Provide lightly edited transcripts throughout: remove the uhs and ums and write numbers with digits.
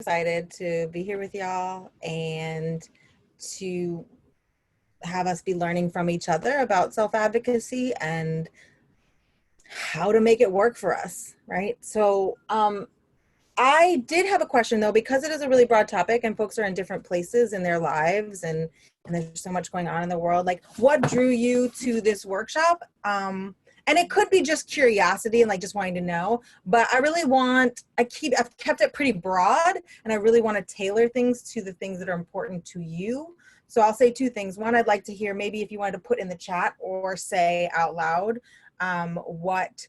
excited to be here with y'all and to have us be learning from each other about self-advocacy and how to make it work for us, right? I did have a question though, because it is a really broad topic and folks are in different places in their lives and there's so much going on in the world. Like, what drew you to this workshop? And it could be just curiosity and like just wanting to know, but I've kept it pretty broad and I really want to tailor things to the things that are important to you. So I'll say two things. One, I'd like to hear maybe if you wanted to put in the chat or say out loud what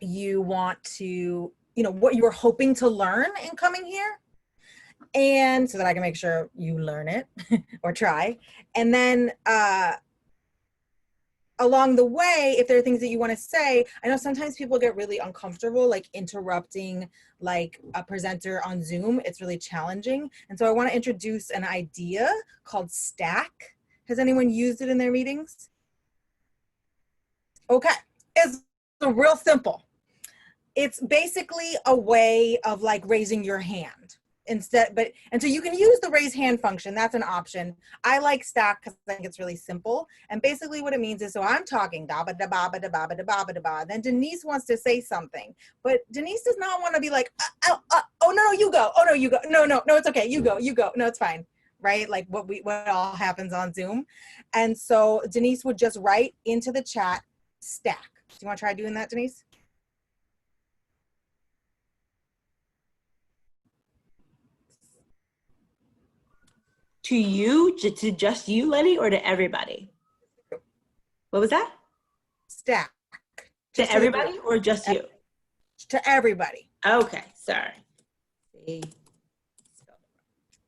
you want to, what you were hoping to learn in coming here. And so that I can make sure you learn it or try. And then along the way, if there are things that you want to say, I know sometimes people get really uncomfortable, like interrupting like a presenter on Zoom. It's really challenging. And so I want to introduce an idea called Stack. Has anyone used it in their meetings? Okay, it's real simple. It's basically a way of like raising your hand and so you can use the raise hand function. That's an option. I like Stack because I think it's really simple. And basically what it means is, so I'm talking da ba da ba ba da ba ba da ba ba da ba. Then Denise wants to say something, but Denise does not want to be like, oh no, you go. Oh no, you go. No, it's okay. You go. No, it's fine. Right? Like what all happens on Zoom. And so Denise would just write into the chat Stack. Do you want to try doing that, Denise? To you, to just you, Lenni, or to everybody? What was that? Stack. To everybody or just you? To everybody. Okay, sorry.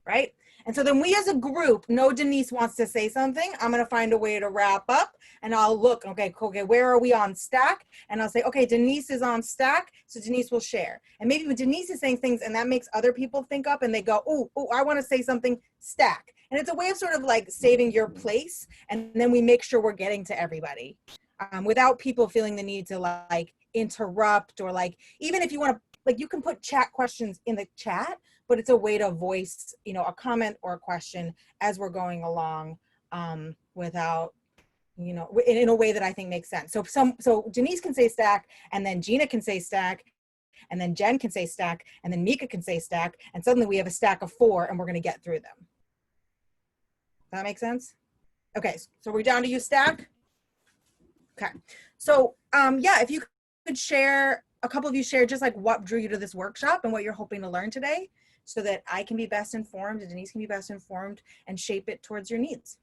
Right? And so then we as a group know Denise wants to say something. I'm going to find a way to wrap up and I'll look, okay, where are we on Stack? And I'll say, okay, Denise is on Stack. So Denise will share. And maybe when Denise is saying things and that makes other people think up and they go, oh, I want to say something, Stack. And it's a way of sort of like saving your place. And then we make sure we're getting to everybody without people feeling the need to like interrupt or like, even if you want to, like you can put chat questions in the chat, but it's a way to voice, a comment or a question as we're going along without, in a way that I think makes sense. So Denise can say Stack, and then Gina can say Stack, and then Jen can say Stack, and then Mika can say Stack, and suddenly we have a stack of 4 and we're gonna get through them. Does that make sense? Okay, so we're down to you, Stack? Okay, so yeah, if you could share, a couple of you share just like what drew you to this workshop and what you're hoping to learn today, so that I can be best informed and Denise can be best informed and shape it towards your needs.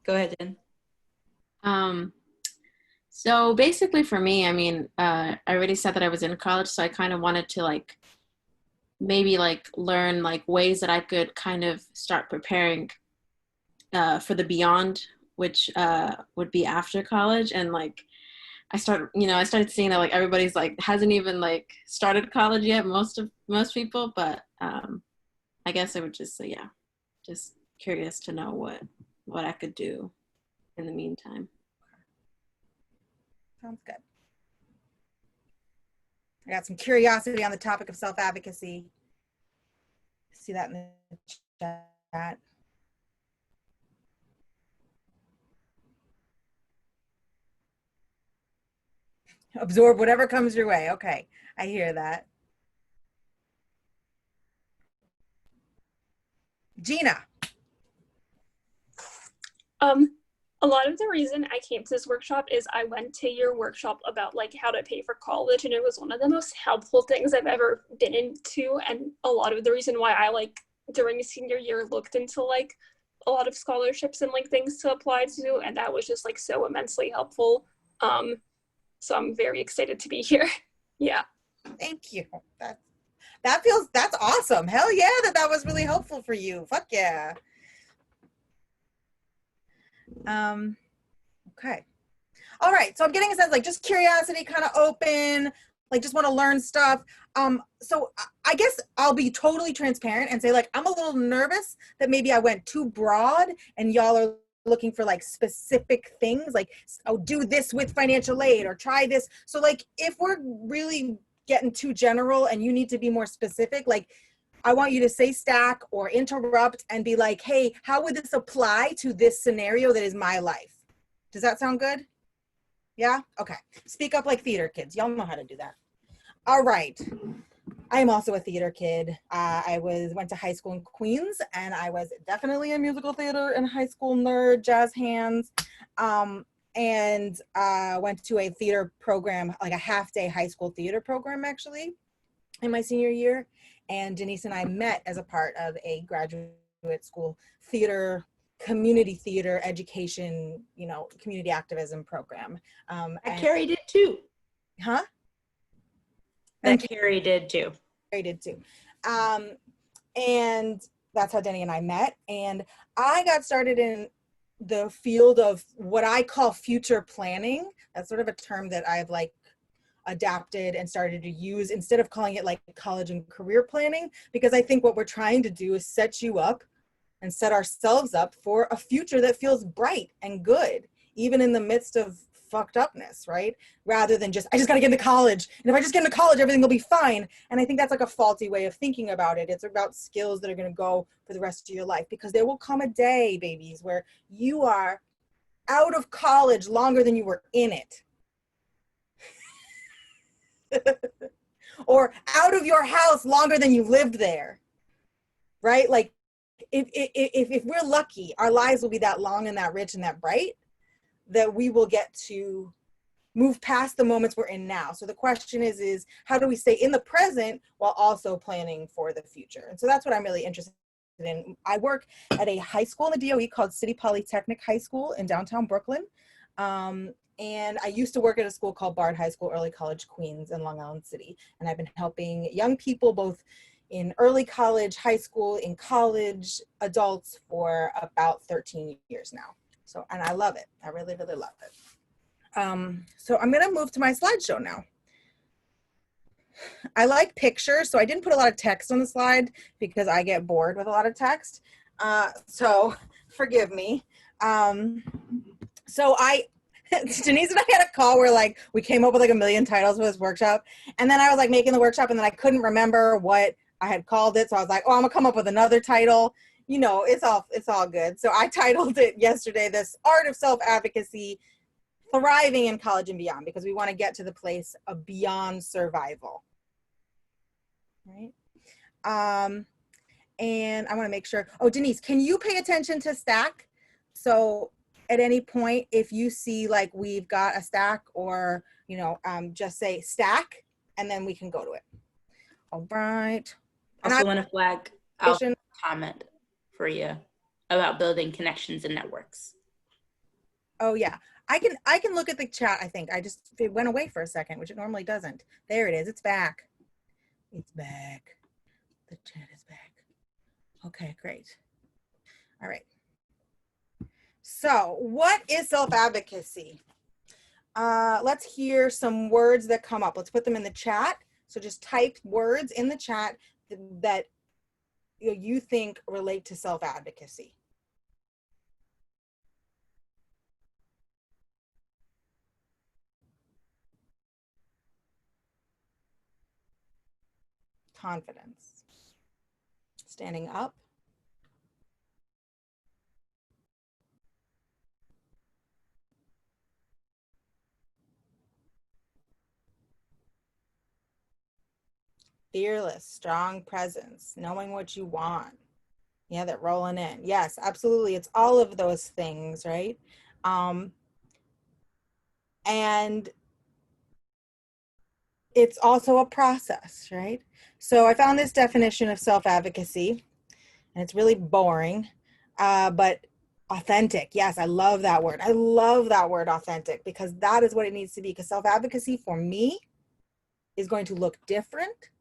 Go ahead, Jen. So basically for me, I mean, I already said that I was in college, so I kind of wanted to like, maybe like learn like ways that I could kind of start preparing for the beyond, which would be after college. And like I started seeing that like everybody's like hasn't even like started college yet, most people, but I guess I would just say, yeah, just curious to know what I could do in the meantime. Sounds good. I got some curiosity on the topic of self-advocacy. See that in the chat. Absorb whatever comes your way. Okay, I hear that. Gina. A lot of the reason I came to this workshop is I went to your workshop about like how to pay for college, and it was one of the most helpful things I've ever been into. And a lot of the reason why I like during senior year looked into like a lot of scholarships and like things to apply to, and that was just like so immensely helpful. So I'm very excited to be here. Yeah. Thank you. That's awesome. Hell yeah, that was really helpful for you. Fuck yeah. Okay. All right. So I'm getting a sense like just curiosity, kind of open, like just want to learn stuff. So I guess I'll be totally transparent and say like, I'm a little nervous that maybe I went too broad and y'all are looking for like specific things, like, oh, do this with financial aid or try this. So like, if we're really getting too general and you need to be more specific, like, I want you to say stack or interrupt and be like, hey, how would this apply to this scenario that is my life? Does that sound good? Yeah? Okay. Speak up like theater kids. Y'all know how to do that. All right. I am also a theater kid. I went to high school in Queens, and I was definitely a musical theater and high school nerd, jazz hands, and went to a theater program, like a half-day high school theater program, actually, in my senior year. And Denise and I met as a part of a graduate school theater, community theater education, you know, community activism program. Carrie did too. Huh? That Carrie did too. Carrie did too. And that's how Denny and I met. And I got started in the field of what I call future planning. That's sort of a term that I've like adapted and started to use instead of calling it like college and career planning, because I think what we're trying to do is set you up and set ourselves up for a future that feels bright and good, even in the midst of fucked upness, right? Rather than just, I just got to get into college. And if I just get into college, everything will be fine. And I think that's like a faulty way of thinking about it. It's about skills that are going to go for the rest of your life, because there will come a day, babies, where you are out of college longer than you were in it. Or out of your house longer than you lived there, right? Like if we're lucky, our lives will be that long and that rich and that bright that we will get to move past the moments we're in now. So the question is how do we stay in the present while also planning for the future? And so that's what I'm really interested in. I work at a high school in the DOE called City Polytechnic High School in downtown Brooklyn. And I used to work at a school called Bard High School, Early College Queens in Long Island City. And I've been helping young people both in early college, high school, in college, adults for about 13 years now. So, and I love it. I really, really love it. So I'm gonna move to my slideshow now. I like pictures, so I didn't put a lot of text on the slide because I get bored with a lot of text. So forgive me. So Denise and I had a call where like we came up with like a million titles for this workshop, and then I was like making the workshop, and then I couldn't remember what I had called it, so I was like, oh, I'm gonna come up with another title. You know, it's all good. So I titled it yesterday, "This Art of Self-Advocacy, Thriving in College and Beyond," because we want to get to the place of beyond survival, right? And I want to make sure. Oh, Denise, can you pay attention to stack? So at any point, if you see like we've got a stack, or you know, just say stack, and then we can go to it. All right. And I want to flag out a comment for you about building connections and networks. Oh yeah, I can look at the chat. I think it went away for a second, which it normally doesn't. There it is. It's back. It's back. The chat is back. Okay, great. All right. So what is self-advocacy? Let's hear some words that come up. Let's put them in the chat. So just type words in the chat that you think relate to self-advocacy. Confidence. Standing up. Fearless, strong presence, knowing what you want. Yeah, that rolling in. Yes, absolutely. It's all of those things, right? And it's also a process, right? So I found this definition of self-advocacy, and it's really boring, but authentic. Yes, I love that word. I love that word, authentic, because that is what it needs to be. Because self-advocacy for me is going to look different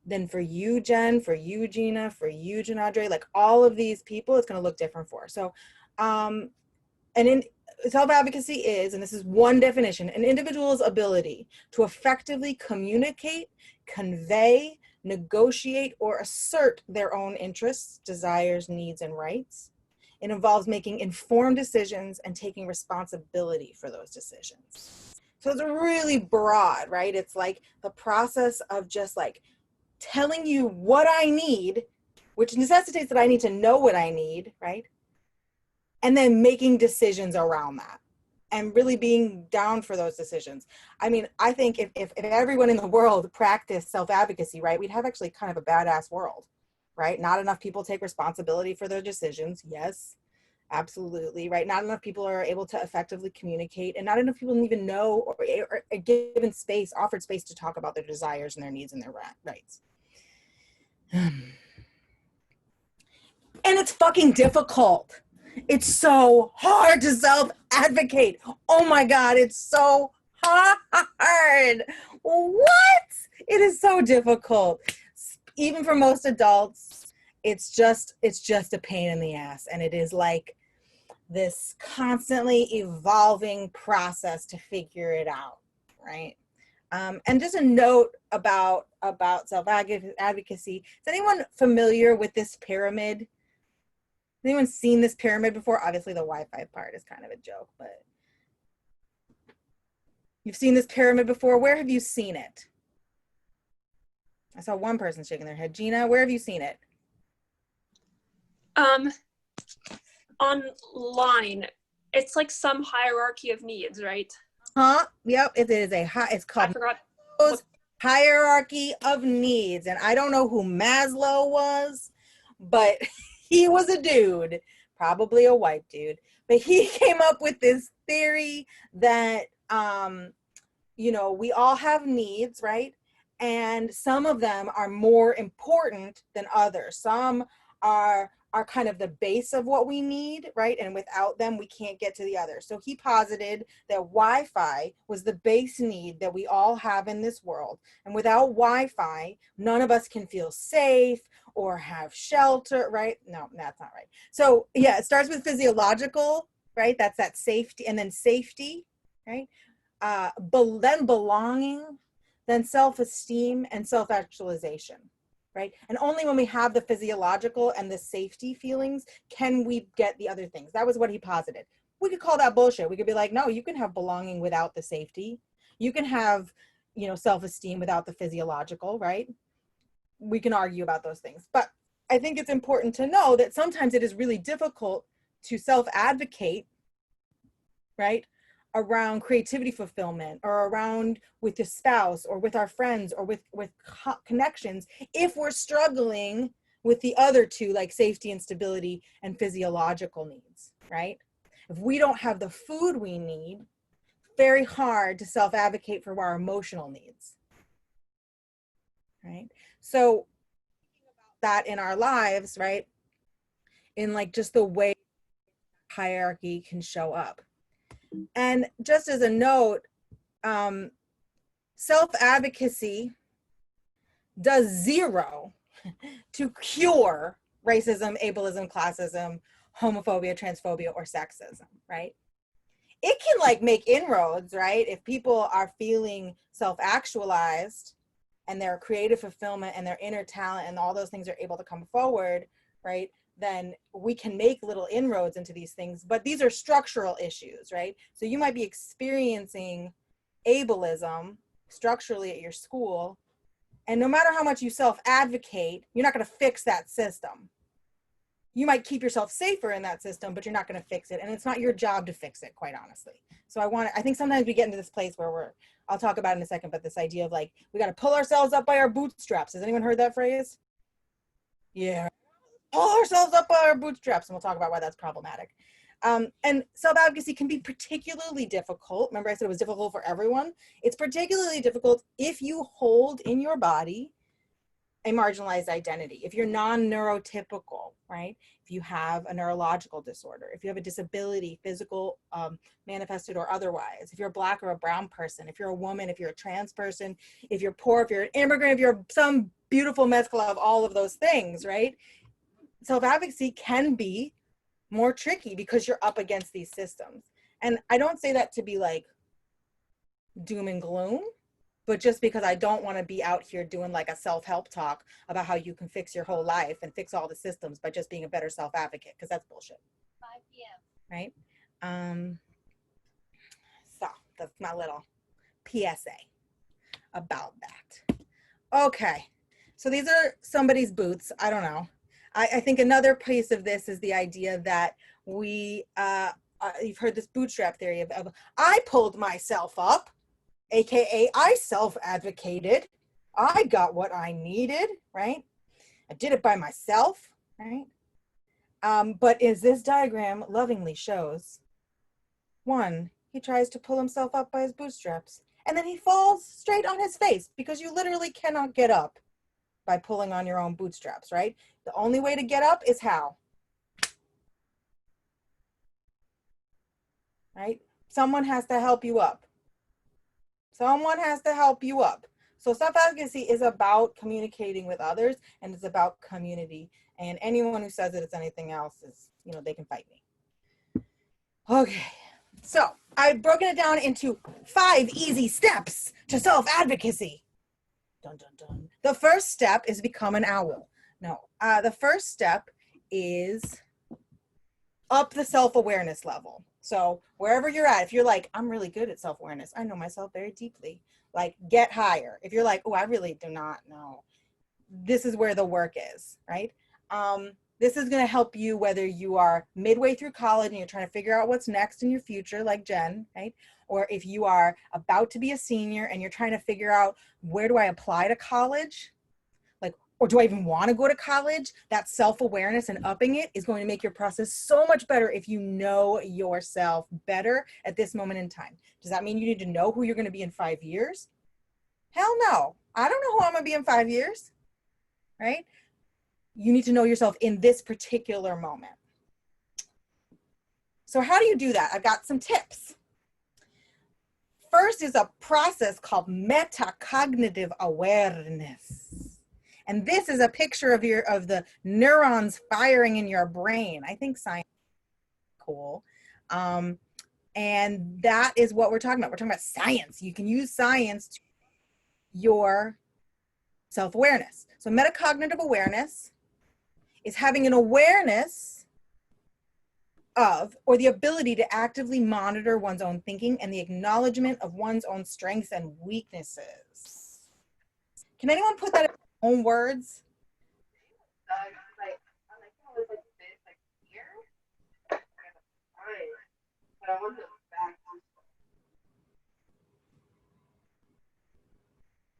than for you, Jen, for you, Gina, for you, Janadre, like all of these people, it's going to look different for. So, and in self-advocacy is, and this is one definition, an individual's ability to effectively communicate, convey, negotiate, or assert their own interests, desires, needs, and rights It involves making informed decisions and taking responsibility for those decisions. So it's really broad, right? It's like the process of just like telling you what I need, which necessitates that I need to know what I need, right? And then making decisions around that and really being down for those decisions. I mean, I think if everyone in the world practiced self-advocacy, right, we'd have actually kind of a badass world, right? Not enough people take responsibility for their decisions. Yes, absolutely, right? Not enough people are able to effectively communicate, and not enough people even know or given space, offered space to talk about their desires and their needs and their rights. And it's fucking difficult. It's so hard to self-advocate. Oh my God, it's so hard. What? It is so difficult. Even for most adults, it's just a pain in the ass. And it is like this constantly evolving process to figure it out, right? And just a note about self-advocacy. Is anyone familiar with this pyramid? Has anyone seen this pyramid before? Obviously the Wi-Fi part is kind of a joke, but you've seen this pyramid before. Where have you seen it? I saw one person shaking their head. Gina, where have you seen it? Online. It's like some hierarchy of needs, right? Huh? Yep, it is it's called I forgot. hierarchy of needs. And I don't know who Maslow was, but he was a dude, probably a white dude, but he came up with this theory that, you know, we all have needs, right? And some of them are more important than others. Some are kind of the base of what we need, right? And without them, we can't get to the others. So he posited that Wi-Fi was the base need that we all have in this world. And without Wi-Fi, none of us can feel safe or have shelter, right? No, that's not right. So yeah, it starts with physiological, right? That's that safety, and then safety, right? Then belonging, then self-esteem and self-actualization, right? And only when we have the physiological and the safety feelings can we get the other things. That was what he posited. We could call that bullshit. We could be like, no, you can have belonging without the safety. You can have, you know, self-esteem without the physiological, right? We can argue about those things. But I think it's important to know that sometimes it is really difficult to self-advocate, right, around creativity fulfillment, or around with your spouse or with our friends or with connections, if we're struggling with the other two, like safety and stability and physiological needs, right? If we don't have the food we need, very hard to self-advocate for our emotional needs, right? So that in our lives, right, in like just the way hierarchy can show up. And just as a note, self-advocacy does zero to cure racism, ableism, classism, homophobia, transphobia, or sexism, right? It can like make inroads, right? If people are feeling self-actualized and their creative fulfillment and their inner talent and all those things are able to come forward, right? Then we can make little inroads into these things, but these are structural issues, right? So you might be experiencing ableism structurally at your school, and no matter how much you self-advocate, you're not going to fix that system. You might keep yourself safer in that system, but you're not going to fix it, and it's not your job to fix it, quite honestly. So I think sometimes we get into this place where I'll talk about it in a second, but this idea of like, we got to pull ourselves up by our bootstraps. Has anyone heard that phrase? Yeah. Pull ourselves up by our bootstraps, and we'll talk about why that's problematic. And self-advocacy can be particularly difficult. Remember I said it was difficult for everyone? It's particularly difficult if you hold in your body a marginalized identity, if you're non-neurotypical, right? If you have a neurological disorder, if you have a disability, physical, manifested or otherwise, if you're a Black or a brown person, if you're a woman, if you're a trans person, if you're poor, if you're an immigrant, if you're some beautiful mescla of all of those things, right? Self-advocacy can be more tricky because you're up against these systems. And I don't say that to be like doom and gloom, but just because I don't want to be out here doing like a self-help talk about how you can fix your whole life and fix all the systems by just being a better self-advocate, because that's bullshit. right? So that's my little PSA about that. Okay, so these are somebody's boots. I don't know. I think another piece of this is the idea that you've heard this bootstrap theory of I pulled myself up, AKA I self-advocated. I got what I needed, right? I did it by myself, right? But as this diagram lovingly shows, one, he tries to pull himself up by his bootstraps, and then he falls straight on his face because you literally cannot get up by pulling on your own bootstraps, right? The only way to get up is how? Right? Someone has to help you up. Someone has to help you up. So self-advocacy is about communicating with others, and it's about community. And anyone who says that it's anything else is, they can fight me. Okay, so I've broken it down into 5 easy steps to self-advocacy. Dun, dun, dun. The first step is become an owl. No, the first step is up the self-awareness level. So wherever you're at, if you're like, I'm really good at self-awareness, I know myself very deeply, like get higher. If you're like, oh, I really do not know, this is where the work is, right? This is going to help you whether you are midway through college and you're trying to figure out what's next in your future, like Jen, right? Or if you are about to be a senior and you're trying to figure out, where do I apply to college? Or do I even want to go to college? That self-awareness and upping it is going to make your process so much better if you know yourself better at this moment in time. Does that mean you need to know who you're going to be in 5 years? Hell no. I don't know who I'm going to be in 5 years, right? You need to know yourself in this particular moment. So how do you do that? I've got some tips. First is a process called metacognitive awareness. And this is a picture of the neurons firing in your brain. I think science is cool. And that is what we're talking about. We're talking about science. You can use science to your self-awareness. So metacognitive awareness is having an awareness of, or the ability to actively monitor one's own thinking and the acknowledgement of one's own strengths and weaknesses. Can anyone put that in their own words?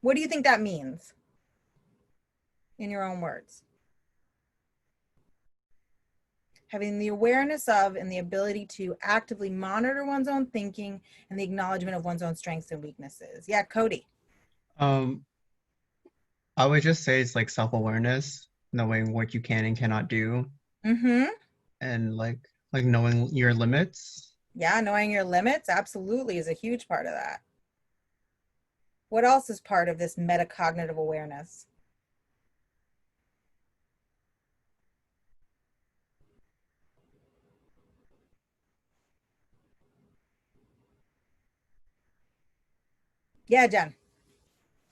What do you think that means in your own words? Having the awareness of and the ability to actively monitor one's own thinking and the acknowledgement of one's own strengths and weaknesses. Yeah, Cody. I would just say it's like self-awareness, knowing what you can and cannot do. Mm-hmm. And like knowing your limits. Yeah, knowing your limits absolutely is a huge part of that. What else is part of this metacognitive awareness? Yeah, Jen.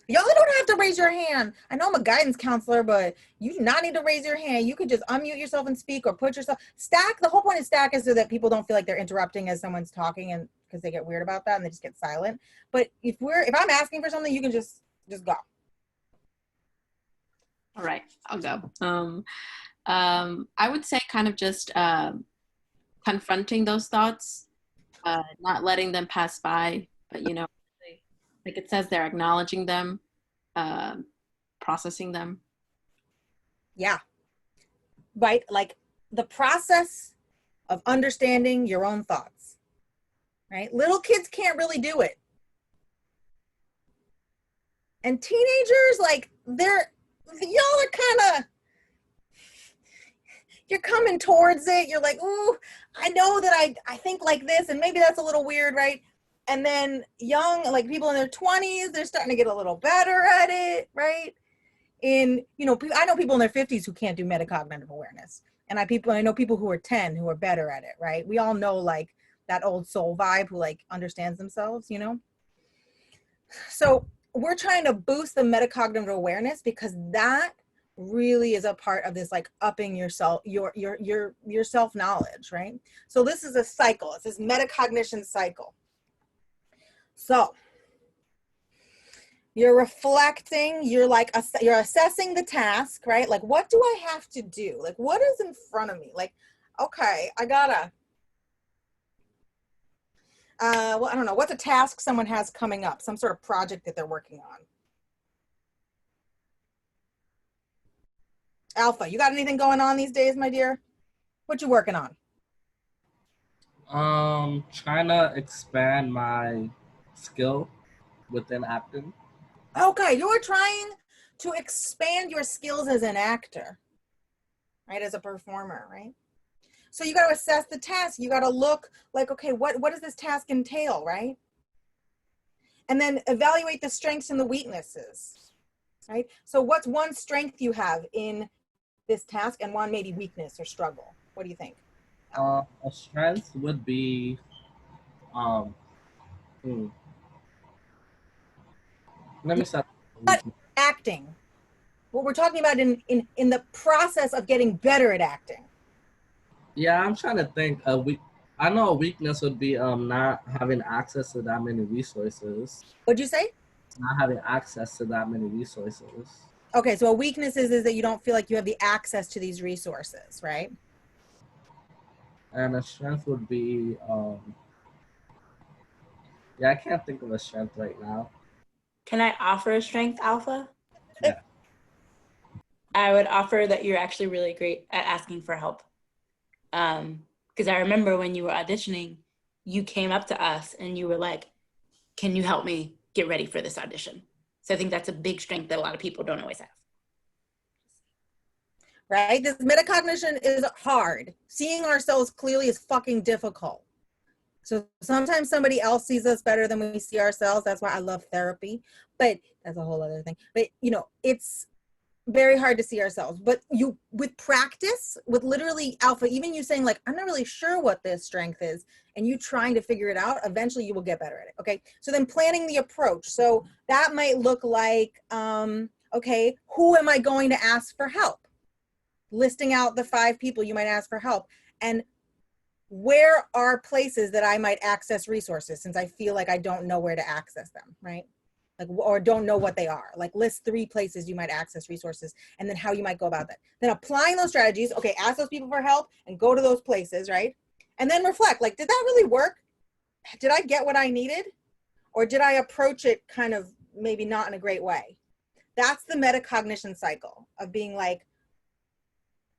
Y'all don't have to raise your hand. I know I'm a guidance counselor, but you do not need to raise your hand. You could just unmute yourself and speak, or put yourself stack. The whole point of stack is so that people don't feel like they're interrupting as someone's talking, and because they get weird about that and they just get silent. But if I'm asking for something, you can just go. All right, I'll go. I would say kind of just confronting those thoughts, not letting them pass by, but like it says there, acknowledging them, processing them. Yeah. Right? Like the process of understanding your own thoughts, right? Little kids can't really do it. And teenagers, like y'all are kind of, you're coming towards it. You're like, ooh, I know that I think like this, and maybe that's a little weird, right? And then young, like people in their 20s, they're starting to get a little better at it, right? I know people in their 50s who can't do metacognitive awareness. And I know people who are 10 who are better at it, right? We all know like that old soul vibe who like understands themselves, So we're trying to boost the metacognitive awareness because that really is a part of this, like upping yourself, your self-knowledge, right? So this is a cycle. It's this metacognition cycle. So you're reflecting, you're like, you're assessing the task, right? Like, what do I have to do? Like, what is in front of me? Like, okay, I gotta, well, I don't know, what's a task someone has coming up, some sort of project that they're working on. Alpha, you got anything going on these days, my dear? What you working on? Trying to expand my skill within acting. Okay, you're trying to expand your skills as an actor, right? As a performer, right? So you got to assess the task. You got to look like, okay, what does this task entail, right? And then evaluate the strengths and the weaknesses, right? So what's one strength you have in this task and one maybe weakness or struggle? What do you think? A strength would be, um, hmm, let me start. But acting, what we're talking about in the process of getting better at acting. Yeah, I'm trying to think. I know a weakness would be not having access to that many resources. What'd you say? Not having access to that many resources. Okay, so a weakness is that you don't feel like you have the access to these resources, right? And a strength would be, yeah, I can't think of a strength right now. Can I offer a strength, Alpha? Yeah. I would offer that you're actually really great at asking for help. Because I remember when you were auditioning, you came up to us and you were like, can you help me get ready for this audition? So I think that's a big strength that a lot of people don't always have. Right? This metacognition is hard. Seeing ourselves clearly is fucking difficult. So sometimes somebody else sees us better than we see ourselves. That's why I love therapy, but that's a whole other thing. But you know, it's very hard to see ourselves. But you, with practice, with literally Alpha, even you saying like, I'm not really sure what this strength is, and you trying to figure it out, eventually you will get better at it. Okay. So then planning the approach. So that might look like, okay, who am I going to ask for help? Listing out the 5 people you might ask for help, and where are places that I might access resources since I feel like I don't know where to access them, right? Like, or don't know what they are. Like, list 3 places you might access resources, and then how you might go about that. Then applying those strategies, okay, ask those people for help and go to those places, right? And then reflect, like, did that really work? Did I get what I needed? Or did I approach it kind of maybe not in a great way? That's the metacognition cycle of being like,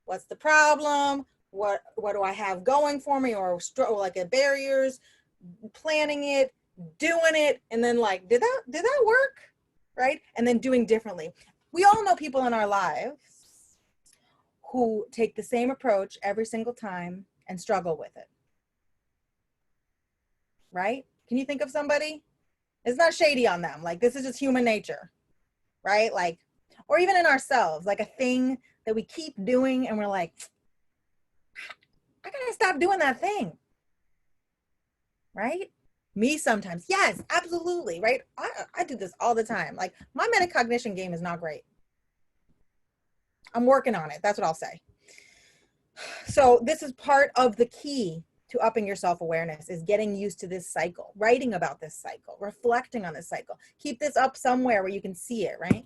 what's the problem? What do I have going for me, or like a barriers, planning it, doing it, and then like, did that work? Right? And then doing differently. We all know people in our lives who take the same approach every single time and struggle with it. Right? Can you think of somebody? It's not shady on them. Like, this is just human nature, right? Like, or even in ourselves, like a thing that we keep doing and we're like, I gotta stop doing that thing, right? Me sometimes, yes, absolutely, right? I do this all the time. Like, my metacognition game is not great. I'm working on it, that's what I'll say. So this is part of the key to upping your self-awareness, is getting used to this cycle, writing about this cycle, reflecting on this cycle. Keep this up somewhere where you can see it, right?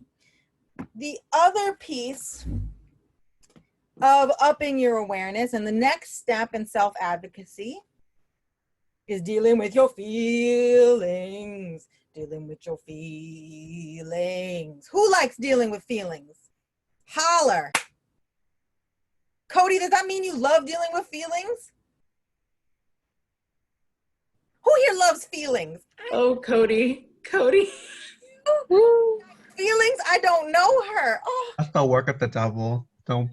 The other piece of upping your awareness, and the next step in self-advocacy, is dealing with your feelings. Dealing with your feelings. Who likes dealing with feelings? Holler. Cody, does that mean you love dealing with feelings? Who here loves feelings? Oh, Cody. Feelings? I don't know her. Oh, That's the work of the devil. Don't.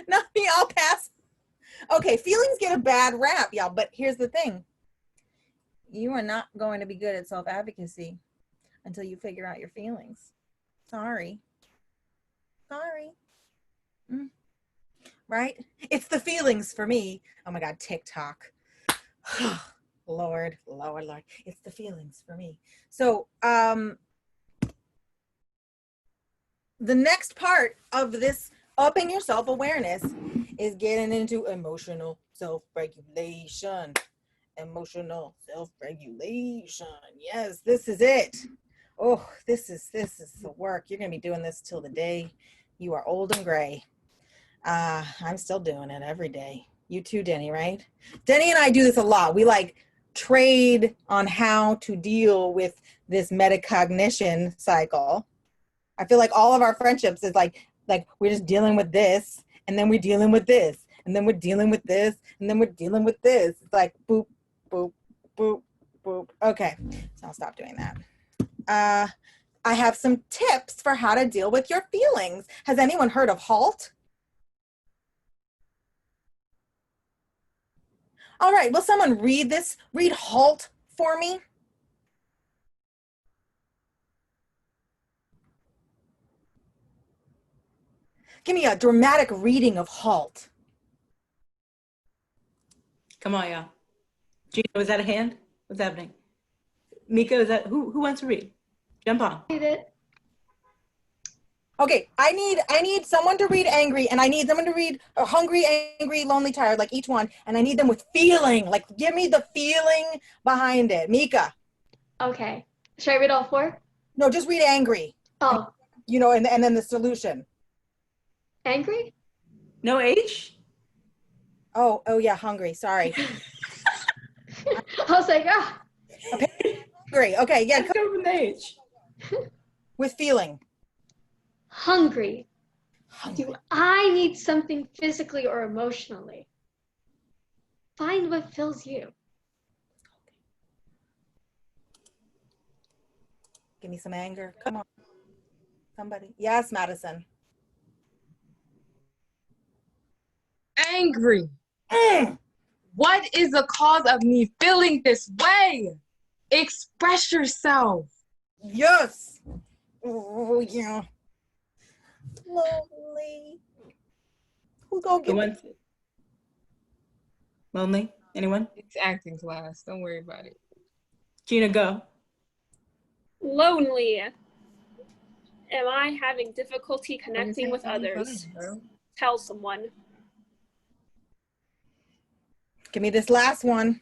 not me, I'll pass. Okay, feelings get a bad rap, y'all, but here's the thing. You are not going to be good at self-advocacy until you figure out your feelings. Sorry. Right? It's the feelings for me. Oh my God, TikTok. Lord. It's the feelings for me. So, the next part of this upping your self-awareness is getting into emotional self-regulation. Emotional self-regulation. Yes, this is it. Oh, this is the work. You're gonna be doing this till the day you are old and gray. I'm still doing it every day. You too, Denny, right? Denny and I do this a lot. We like trade on how to deal with this metacognition cycle. I feel like all of our friendships is like we're just dealing with this, and then we're dealing with this, and then we're dealing with this, and then we're dealing with this. It's like boop, boop, boop, boop. Okay, so I'll stop doing that. I have some tips for how to deal with your feelings. Has anyone heard of HALT? All right, will someone read this? Read HALT for me. Give me a dramatic reading of HALT. Come on, y'all. Gina, was that a hand? What's happening? Mika, is that who wants to read? Jump on. Read it. Okay, I need someone to read angry, and I need someone to read hungry, angry, lonely, tired, like each one, and I need them with feeling. Like, give me the feeling behind it. Mika. Okay. Should I read all four? No, just read angry. Oh, You know, and then the solution. angry? No H? Oh yeah, hungry. Sorry. I was like, ah. Hungry. Okay, yeah, Let's go with an H. with feeling. Hungry. Hungry. Do I need something physically or emotionally? Find what fills you. Give me some anger. Come on. Somebody. Yes, Madison. Angry. Mm. What is the cause of me feeling this way? Express yourself. Yes. Oh yeah. Lonely. Who's gonna Who give me? wants it? Lonely? Anyone? It's acting class. Don't worry about it. Gina, go. Lonely. Am I having difficulty connecting with others? Tell someone. Give me this last one.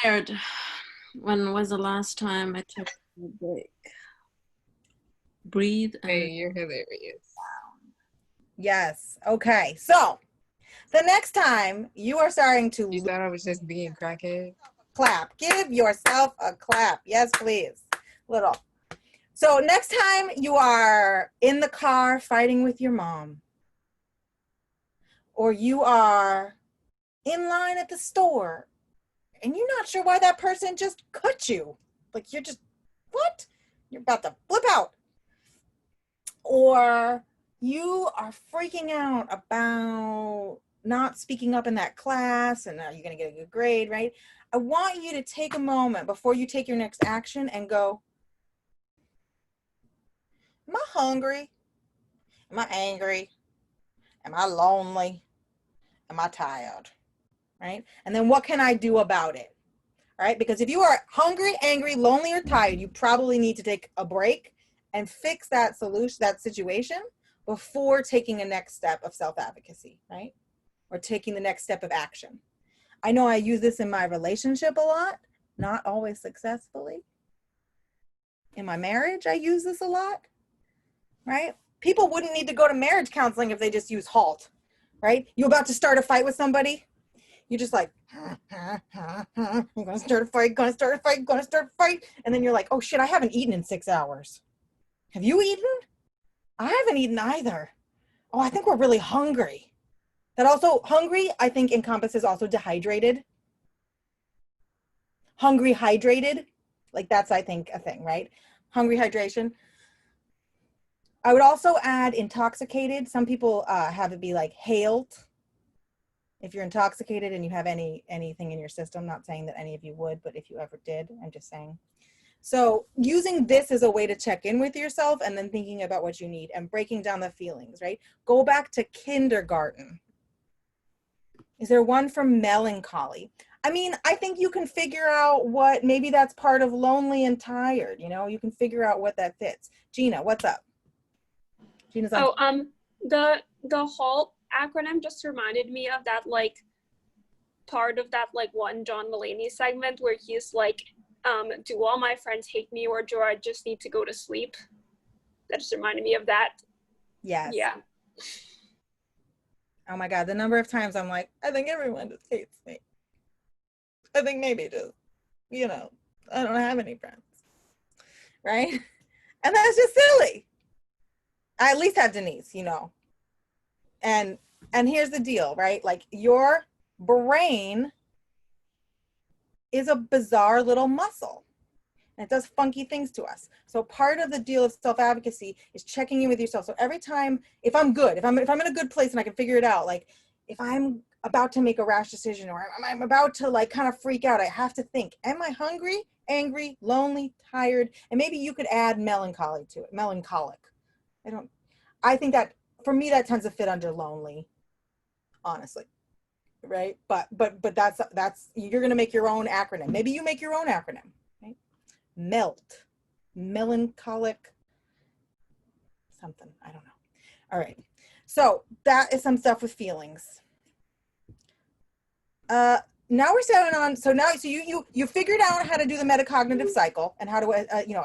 Tired. When was the last time I took a break? Breathe Hey, and you're hilarious. Yes. Okay. So the next time you are starting to You thought I was just being crackhead? clap, give yourself a clap. Yes, please. Little. So next time you are in the car fighting with your mom, or you are in line at the store and you're not sure why that person just cut you. Like you're just, what? You're about to flip out. Or you are freaking out about not speaking up in that class and are you going to get a good grade, right? I want you to take a moment before you take your next action and go, am I hungry? Am I angry? Am I lonely? Am I tired? Right? And then what can I do about it? Right? Because if you are hungry, angry, lonely, or tired, you probably need to take a break and fix that solution, that situation before taking a next step of self-advocacy, right? Or taking the next step of action. I know I use this in my relationship a lot, not always successfully. In my marriage, I use this a lot, right? People wouldn't need to go to marriage counseling if they just use HALT, right? You're about to start a fight with somebody. You're just like, I'm gonna start a fight, gonna start a fight, gonna start a fight. And then you're like, oh shit, I haven't eaten in 6 hours. Have you eaten? I haven't eaten either. Oh, I think we're really hungry. That also, hungry, I think encompasses also dehydrated. Hungry, hydrated. Like that's, I think, a thing, right? Hungry, hydration. I would also add intoxicated. Some people have it be like hailed. If you're intoxicated and you have anything in your system, not saying that any of you would, but if you ever did, I'm just saying. So using this as a way to check in with yourself and then thinking about what you need and breaking down the feelings, right? Go back to kindergarten. Is there one from melancholy? I mean, I think you can figure out what, maybe that's part of lonely and tired, you know, you can figure out what that fits. Gina, what's up? Gina's on. Oh, the HALT acronym just reminded me of that, like, part of that, like, one John Mulaney segment where he's like, do all my friends hate me, or do I just need to go to sleep? That just reminded me of that. Yes. Yeah. Oh my God, the number of times I'm like, I think everyone just hates me. I think maybe just, you know, I don't have any friends, right? And that's just silly. I at least have Denise, you know. And here's the deal, right? Like, your brain is a bizarre little muscle. And it does funky things to us. So part of the deal of self-advocacy is checking in with yourself. So every time, if I'm good, if I'm in a good place and I can figure it out, like if I'm about to make a rash decision, or I'm about to like kind of freak out, I have to think, am I hungry, angry, lonely, tired? And maybe you could add melancholy to it, melancholic. I think that for me, that tends to fit under lonely, honestly. Right. But that's, you're going to make your own acronym. Maybe you make your own acronym. Melt, melancholic, something, I don't know. All right, so that is some stuff with feelings. Now we're starting on, so you figured out how to do the metacognitive cycle and how to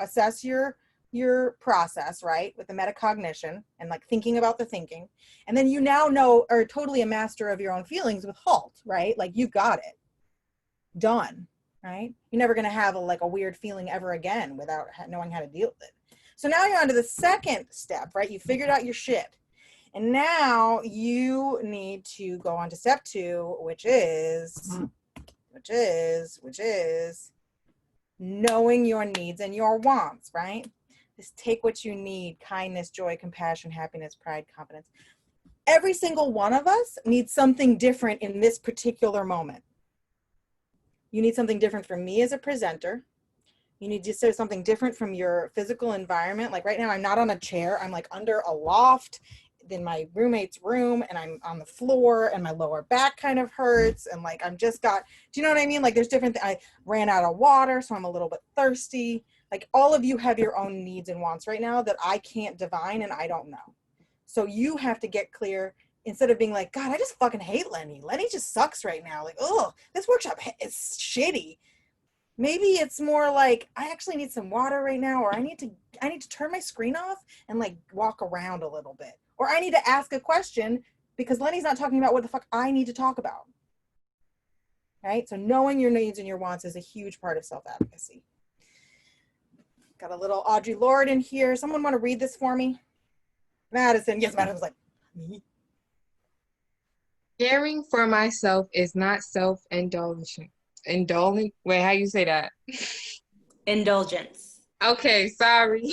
assess your process, right, with the metacognition and like thinking about the thinking, and then you now are totally a master of your own feelings with HALT, right? Like you got it done. Right? You're never going to have a weird feeling ever again without knowing how to deal with it. So now you're on to the second step, right? You figured out your shit. And now you need to go on to step 2, which is knowing your needs and your wants, right? Just take what you need: kindness, joy, compassion, happiness, pride, confidence. Every single one of us needs something different in this particular moment. You need something different from me as a presenter. You need to say something different from your physical environment. Like right now, I'm not on a chair. I'm like under a loft in my roommate's room, and I'm on the floor, and my lower back kind of hurts. And like, do you know what I mean? Like there's different, I ran out of water, so I'm a little bit thirsty. Like all of you have your own needs and wants right now that I can't divine and I don't know. So you have to get clear. Instead of being like, God, I just fucking hate Lenni. Lenni just sucks right now. Like, oh, this workshop is shitty. Maybe it's more like, I actually need some water right now, or I need to turn my screen off and like walk around a little bit. Or I need to ask a question because Lenni's not talking about what the fuck I need to talk about. Right? So knowing your needs and your wants is a huge part of self-advocacy. Got a little Audre Lorde in here. Someone want to read this for me? Madison. Yes, Madison's like, me. Caring for myself is not self-indulgent. Wait, how you say that? Indulgence. Okay, sorry.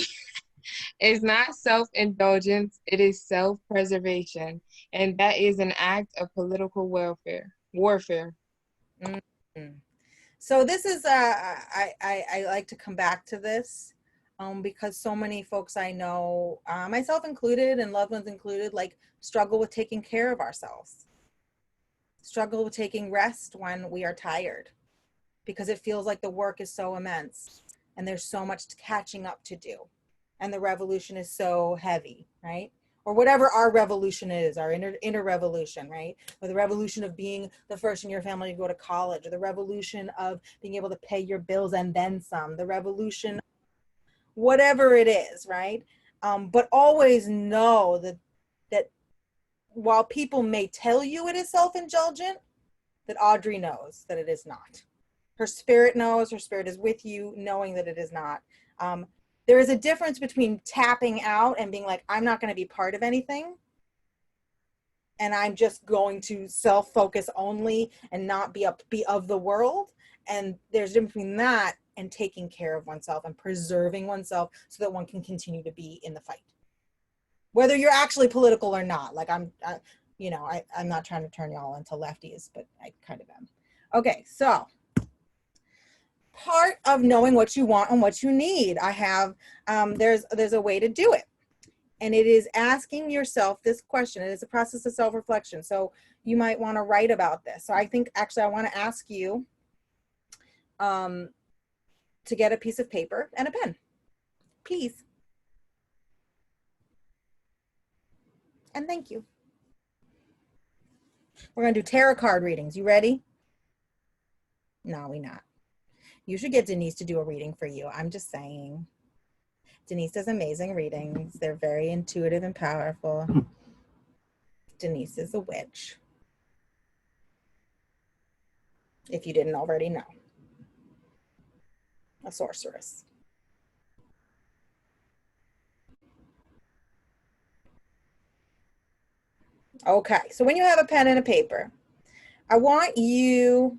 It's not self-indulgence, it is self-preservation. And that is an act of political warfare. Mm-hmm. So this is, I like to come back to this because so many folks I know, myself included and loved ones included, like struggle with taking care of ourselves. Struggle with taking rest when we are tired because it feels like the work is so immense and there's so much catching up to do. And the revolution is so heavy, right? Or whatever our revolution is, our inner revolution, right? Or the revolution of being the first in your family to go to college, or the revolution of being able to pay your bills and then some, the revolution, whatever it is, right? But always know that while people may tell you it is self-indulgent, that Audre knows that it is not. Her spirit knows, her spirit is with you, knowing that it is not. There is a difference between tapping out and being like, I'm not going to be part of anything, and I'm just going to self-focus only and not be of the world. And there's a difference between that and taking care of oneself and preserving oneself so that one can continue to be in the fight. Whether you're actually political or not. Like I'm not trying to turn y'all into lefties, but I kind of am. Okay, so part of knowing what you want and what you need, I have, there's a way to do it. And it is asking yourself this question. It is a process of self-reflection. So you might want to write about this. So I think actually I want to ask you to get a piece of paper and a pen, please. and thank you. We're going to do tarot card readings. You ready? No, we not. You should get Denise to do a reading for you. I'm just saying. Denise does amazing readings. They're very intuitive and powerful. Denise is a witch. If you didn't already know. A sorceress. Okay, so when you have a pen and a paper, I want you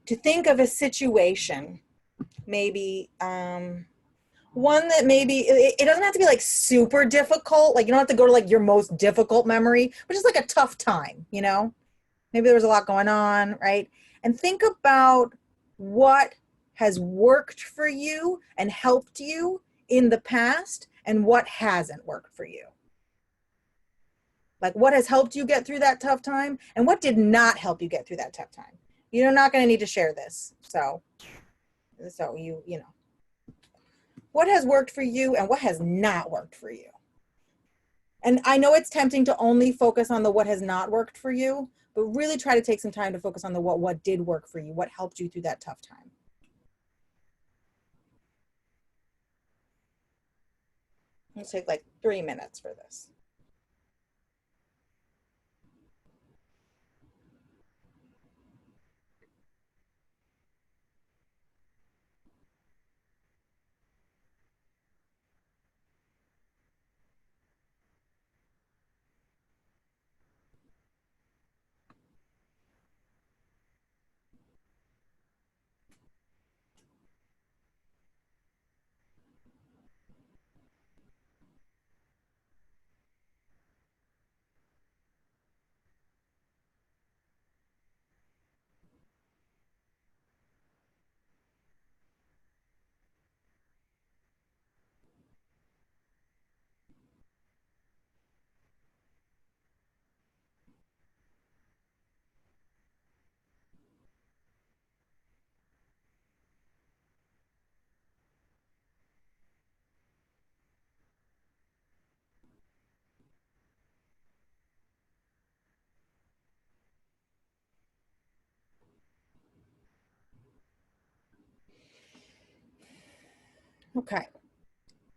to think of a situation, maybe one that maybe, it doesn't have to be like super difficult, like you don't have to go to like your most difficult memory, but just like a tough time, you know? Maybe there was a lot going on, right? And think about what has worked for you and helped you in the past and what hasn't worked for you. Like what has helped you get through that tough time and what did not help you get through that tough time. You're not going to need to share this. So you know, what has worked for you and what has not worked for you. And I know it's tempting to only focus on the what has not worked for you, but really try to take some time to focus on the what did work for you, what helped you through that tough time. Let's take like 3 minutes for this. Okay,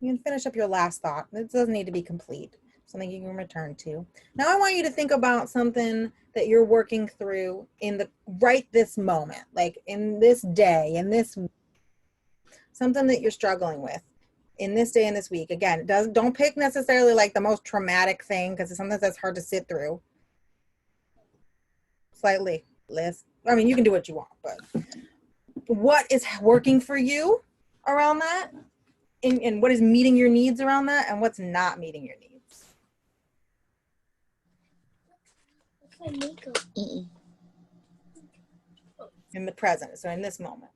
you can finish up your last thought. It doesn't need to be complete, something you can return to. Now I want you to think about something that you're working through in the right this moment, like in this day, in this, something that you're struggling with in this day and this week. Again, don't pick necessarily like the most traumatic thing because it's something that's hard to sit through. Slightly less, I mean, you can do what you want, but what is working for you around that? And what is meeting your needs around that and what's not meeting your needs? In the present, so in this moment.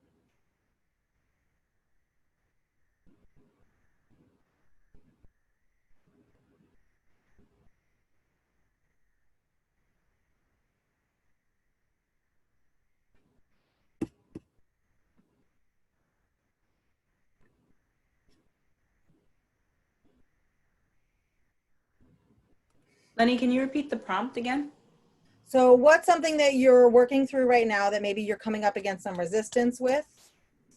Lenny, can you repeat the prompt again? So what's something that you're working through right now that maybe you're coming up against some resistance with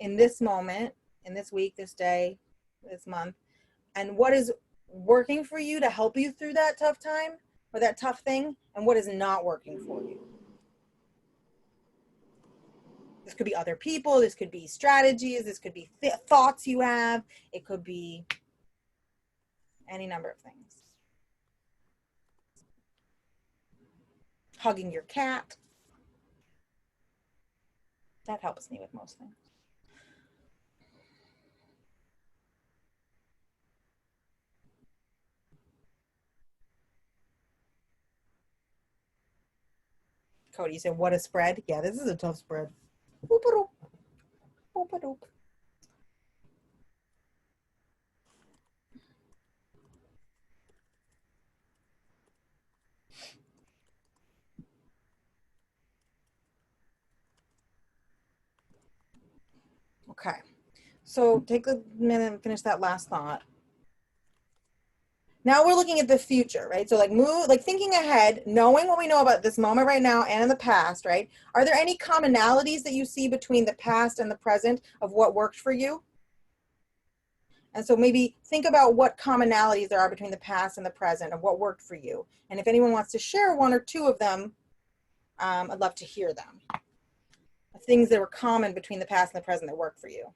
in this moment, in this week, this day, this month? And what is working for you to help you through that tough time or that tough thing? And what is not working for you? This could be other people. This could be strategies. This could be thoughts you have. It could be any number of things. Hugging your cat. That helps me with most things. Cody, you said, what a spread? Yeah, this is a tough spread. Boop-a-doop. Boop-a-doop. Okay, so take a minute and finish that last thought. Now we're looking at the future, right? So like thinking ahead, knowing what we know about this moment right now and in the past, right? Are there any commonalities that you see between the past and the present of what worked for you? And so maybe think about what commonalities there are between the past and the present of what worked for you. And if anyone wants to share one or two of them, I'd love to hear them. Things that were common between the past and the present that worked for you.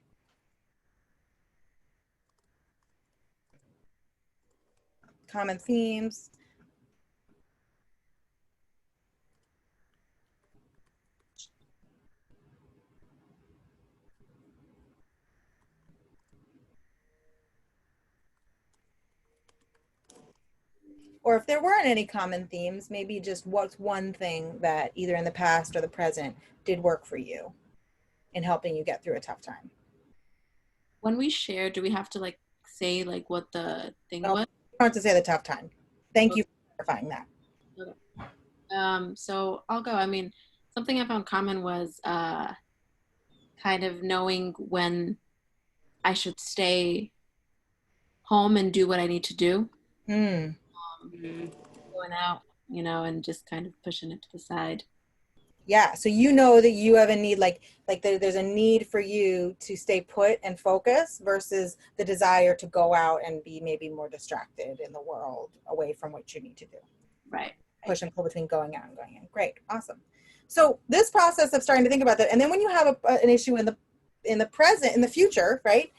Common themes. Or if there weren't any common themes, maybe just what's one thing that either in the past or the present did work for you in helping you get through a tough time. When we share, do we have to like say like what the thing was? You don't have to say the tough time. Thank you for clarifying that. So I'll go. I mean, something I found common was kind of knowing when I should stay home and do what I need to do. Going out, you know, and just kind of pushing it to the side. Yeah, so you know that you have a need, like there's a need for you to stay put and focus versus the desire to go out and be maybe more distracted in the world away from what you need to do. Right. Push and pull between going out and going in. Great, awesome. So this process of starting to think about that, and then when you have an issue in the present, in the future, right?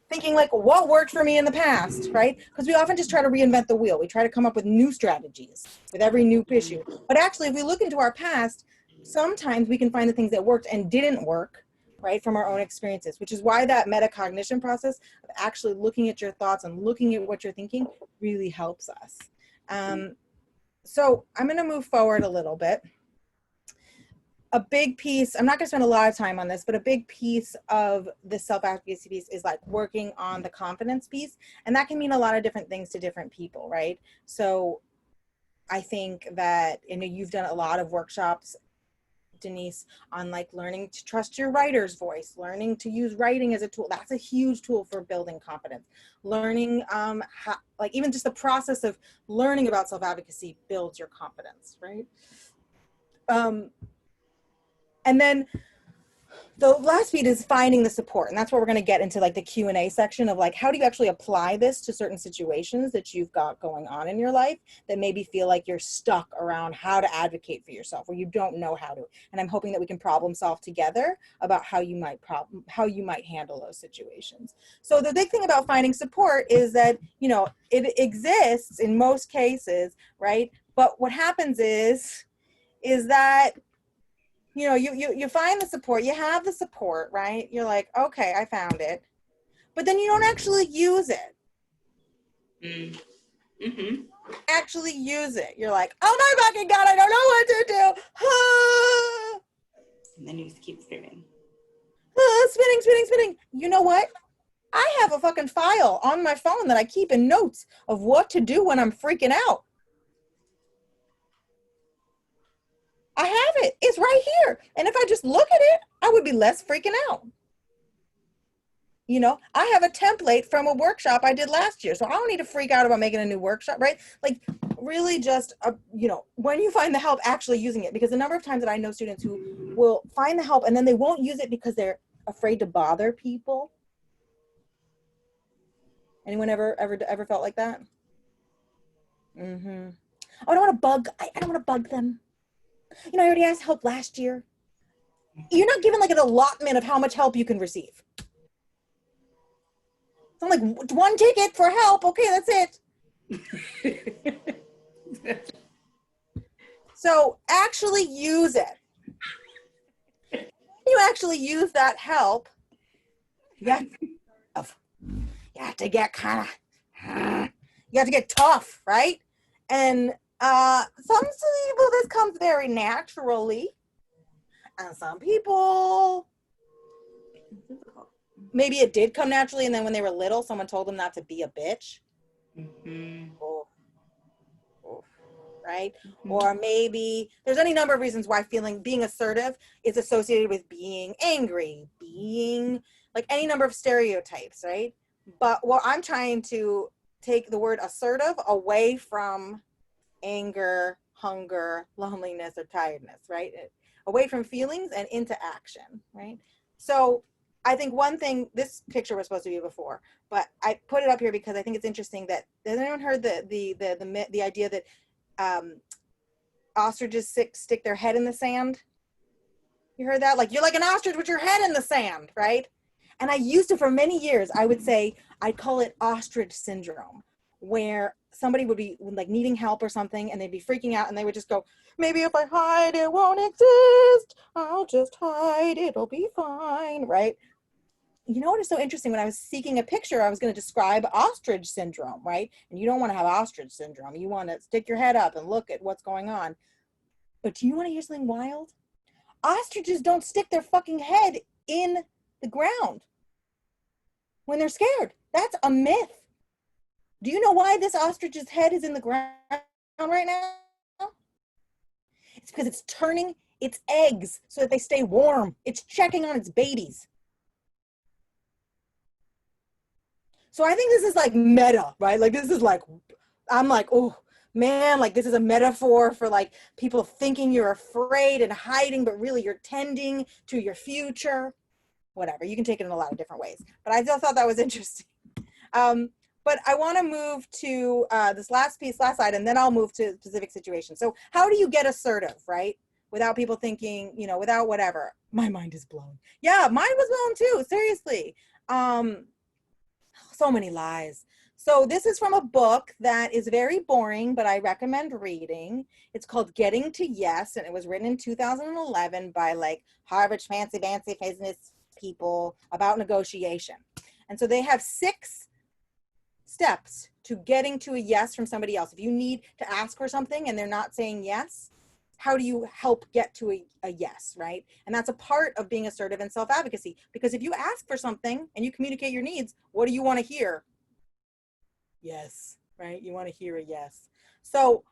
Thinking like, what worked for me in the past, right? Because we often just try to reinvent the wheel. We try to come up with new strategies with every new issue. But actually, if we look into our past, sometimes we can find the things that worked and didn't work, right, from our own experiences, which is why that metacognition process of actually looking at your thoughts and looking at what you're thinking really helps us. So I'm going to move forward a little bit. A big piece, I'm not going to spend a lot of time on this, but a big piece of the self-advocacy piece is like working on the confidence piece. And that can mean a lot of different things to different people, right? So I think that, you know, you've done a lot of workshops, Denise, on like learning to trust your writer's voice, learning to use writing as a tool. That's a huge tool for building confidence. Learning how, like even just the process of learning about self-advocacy builds your confidence, right? And then the last beat is finding the support. And that's where we're going to get into like the Q&A section of like, how do you actually apply this to certain situations that you've got going on in your life that maybe feel like you're stuck around how to advocate for yourself, or you don't know how to. And I'm hoping that we can problem solve together about how you might handle those situations. So the big thing about finding support is that, you know, it exists in most cases, right? But what happens is that, you know, you find the support, you have the support, right? You're like, okay, I found it. But then you don't actually use it. Actually use it. You're like, oh my fucking God, I don't know what to do. And then you just keep screaming. Spinning. You know what? I have a fucking file on my phone that I keep in notes of what to do when I'm freaking out. I have it. It's right here. And if I just look at it, I would be less freaking out. You know, I have a template from a workshop I did last year. So I don't need to freak out about making a new workshop, right? Like really just, you know, when you find the help, actually using it. Because the number of times that I know students who will find the help and then they won't use it because they're afraid to bother people. Anyone ever felt like that? Oh, I don't want to bug them. You know, I already asked help last year. You're not given like an allotment of how much help you can receive. So I'm like, one ticket for help. Okay, that's it. So actually use it. When you actually use that help, you have to get tough, right? And some people this comes very naturally, and some people maybe it did come naturally, and then when they were little someone told them not to be a bitch. Right? Or maybe there's any number of reasons why being assertive is associated with being angry, being like any number of stereotypes, right? But what I'm trying to take the word assertive away from anger, hunger, loneliness, or tiredness, right? Away from feelings and into action, right? So I think one thing, this picture was supposed to be before, but I put it up here because I think it's interesting that, has anyone heard the idea that ostriches stick their head in the sand? You heard that? Like, you're like an ostrich with your head in the sand, right? And I used to, for many years, I would say, I'd call it ostrich syndrome, where somebody would be like needing help or something and they'd be freaking out and they would just go, maybe if I hide, it won't exist. I'll just hide, it'll be fine, right? You know what is so interesting? When I was seeking a picture, I was going to describe ostrich syndrome, right? And you don't want to have ostrich syndrome. You want to stick your head up and look at what's going on. But do you want to hear something wild? Ostriches don't stick their fucking head in the ground when they're scared. That's a myth. Do you know why this ostrich's head is in the ground right now? It's because it's turning its eggs so that they stay warm. It's checking on its babies. So I think this is like meta, right? Like this is like, I'm like, oh man, like this is a metaphor for like people thinking you're afraid and hiding, but really you're tending to your future. Whatever, you can take it in a lot of different ways. But I still thought that was interesting. But I want to move to this last slide, and then I'll move to specific situations. So how do you get assertive, right? Without people thinking, you know, without whatever. My mind is blown. Yeah, mine was blown too, seriously. So many lies. So this is from a book that is very boring, but I recommend reading. It's called Getting to Yes, and it was written in 2011 by like Harvard fancy business people about negotiation. And so they have 6 steps to getting to a yes from somebody else. If you need to ask for something and they're not saying yes, how do you help get to a yes, right? And that's a part of being assertive and self-advocacy, because if you ask for something and you communicate your needs, what do you want to hear? Yes, right? You want to hear a yes. So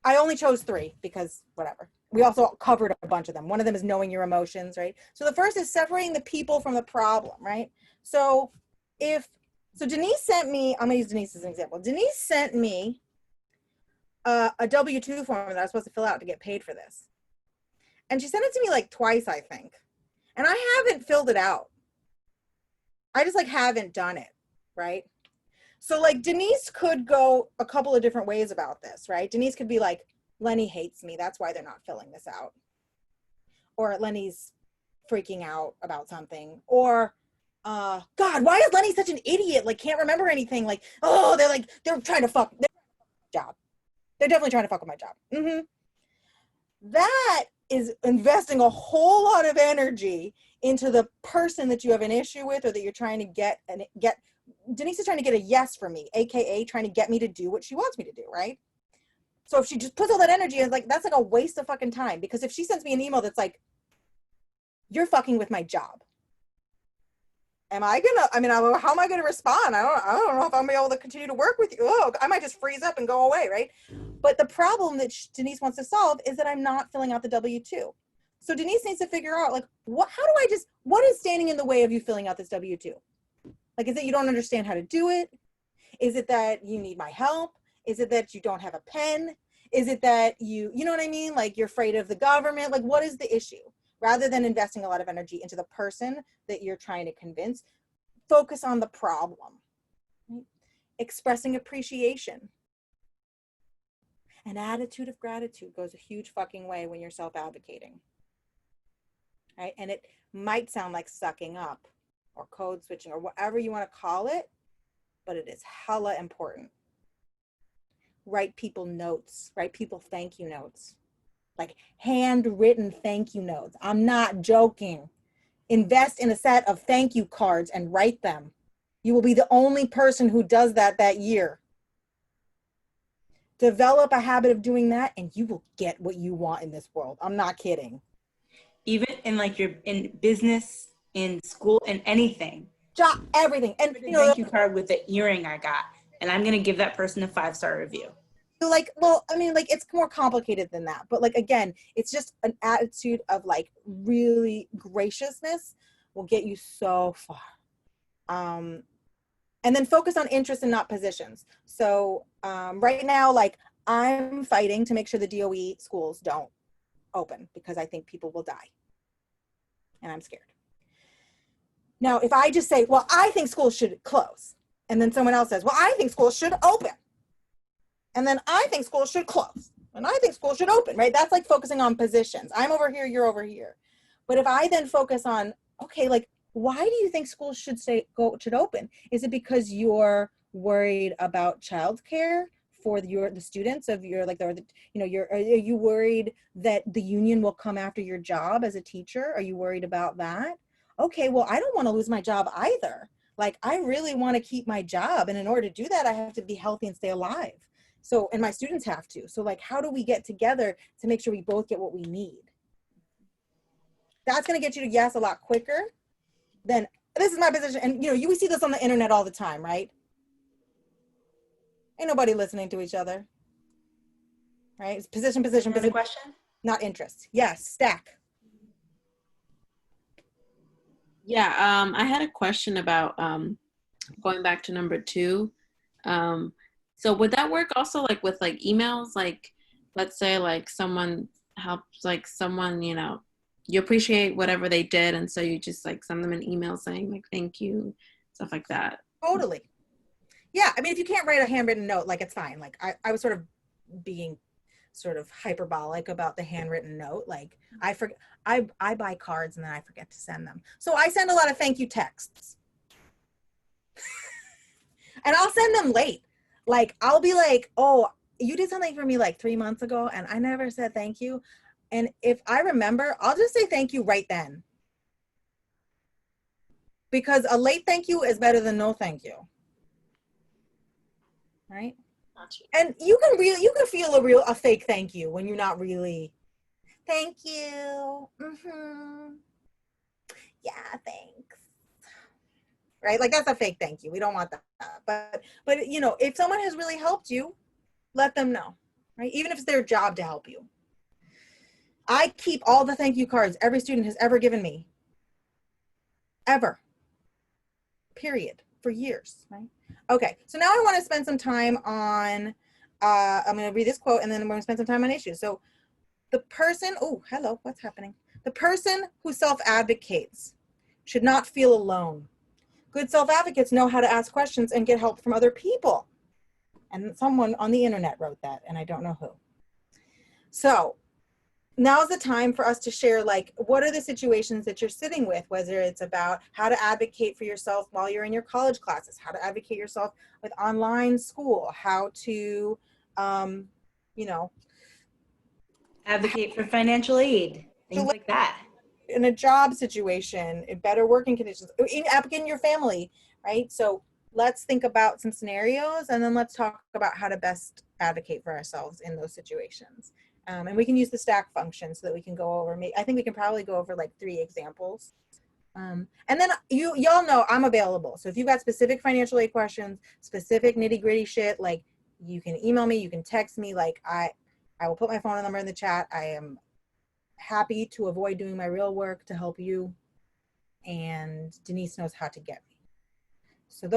I only chose 3 because whatever. We also covered a bunch of them. One of them is knowing your emotions, right? So the first is separating the people from the problem, right? So Denise sent me, I'm gonna use Denise as an example. Denise sent me a W-2 form that I was supposed to fill out to get paid for this. And she sent it to me like twice, I think. And I haven't filled it out. I just like haven't done it, right? So like Denise could go a couple of different ways about this, right? Denise could be like, Lenni hates me, that's why they're not filling this out. Or Lenni's freaking out about something. Or, God, why is Lenni such an idiot? Like, can't remember anything. Like, oh, they're trying to fuck their job. They're definitely trying to fuck with my job. That is investing a whole lot of energy into the person that you have an issue with or that you're trying to get. Denise is trying to get a yes from me, AKA trying to get me to do what she wants me to do, right? So if she just puts all that energy in, like, that's like a waste of fucking time. Because if she sends me an email that's like, you're fucking with my job, how am I going to respond? I don't know if I'm going to be able to continue to work with you. Oh, I might just freeze up and go away, right? But the problem that Denise wants to solve is that I'm not filling out the W-2. So Denise needs to figure out, like, what is standing in the way of you filling out this W-2? Like, is it you don't understand how to do it? Is it that you need my help? Is it that you don't have a pen? Is it that you know what I mean? Like, you're afraid of the government? Like, what is the issue? Rather than investing a lot of energy into the person that you're trying to convince, focus on the problem. Right? Expressing appreciation. An attitude of gratitude goes a huge fucking way when you're self-advocating. Right? And it might sound like sucking up or code switching or whatever you want to call it, but it is hella important. Write people notes, write people thank you notes. Like handwritten thank you notes. I'm not joking. Invest in a set of thank you cards and write them. You will be the only person who does that year. Develop a habit of doing that and you will get what you want in this world. I'm not kidding. Even in like in business, in school, in anything. Job, everything. And you know, thank you card with the earring I got. And I'm going to give that person a 5-star review. Like, well, I mean, like, it's more complicated than that. But like, again, it's just an attitude of like really graciousness will get you so far. And then focus on interest and not positions. So right now, like I'm fighting to make sure the DOE schools don't open because I think people will die. And I'm scared. Now, if I just say, well, I think schools should close. And then someone else says, well, I think schools should open. And then I think schools should close. And I think schools should open, right? That's like focusing on positions. I'm over here, you're over here. But if I then focus on, okay, like, why do you think schools should should open? Is it because you're worried about childcare for the students of your, like, are you worried that the union will come after your job as a teacher? Are you worried about that? Okay, well, I don't want to lose my job either. Like, I really want to keep my job. And in order to do that, I have to be healthy and stay alive. So, and my students have to. So like, how do we get together to make sure we both get what we need? That's going to get you to yes a lot quicker than this is my position. And we see this on the internet all the time, right? Ain't nobody listening to each other, right? It's position, Question? not interest. Yes, stack. Yeah, I had a question about going back to number 2. So would that work also like with like emails? Like, let's say like someone helps, like someone, you appreciate whatever they did, and so you just like send them an email saying like thank you, stuff like that. Totally. Yeah, I mean, if you can't write a handwritten note, like it's fine. Like I was sort of being sort of hyperbolic about the handwritten note. Like I buy cards and then I forget to send them. So I send a lot of thank you texts. And I'll send them late. Like I'll be like, oh, you did something for me like 3 months ago and I never said thank you. And if I remember, I'll just say thank you right then. Because a late thank you is better than no thank you. Right? And you can feel a fake thank you when you're not really, thank you. Mm-hmm. Yeah, thanks. Right? Like that's a fake thank you. We don't want that. But if someone has really helped you, let them know. Right? Even if it's their job to help you. I keep all the thank you cards every student has ever given me. Ever. Period. For years, right? Okay, so now I want to spend some time on, I'm going to read this quote and then we're going to spend some time on issues. So the person, oh, hello, what's happening? The person who self-advocates should not feel alone. Good self-advocates know how to ask questions and get help from other people. And someone on the internet wrote that, and I don't know who. So now's the time for us to share, like, what are the situations that you're sitting with, whether it's about how to advocate for yourself while you're in your college classes, how to advocate yourself with online school, how to, advocate for financial aid, things like that. In a job situation, in better working conditions, in your family, right? So let's think about some scenarios and then let's talk about how to best advocate for ourselves in those situations. And we can use the stack function so that we can go over, I think we can probably go over like 3 examples. And then y'all know I'm available. So if you've got specific financial aid questions, specific nitty gritty shit, like you can email me, you can text me, like I will put my phone number in the chat. I am happy to avoid doing my real work to help you. And Denise knows how to get me. So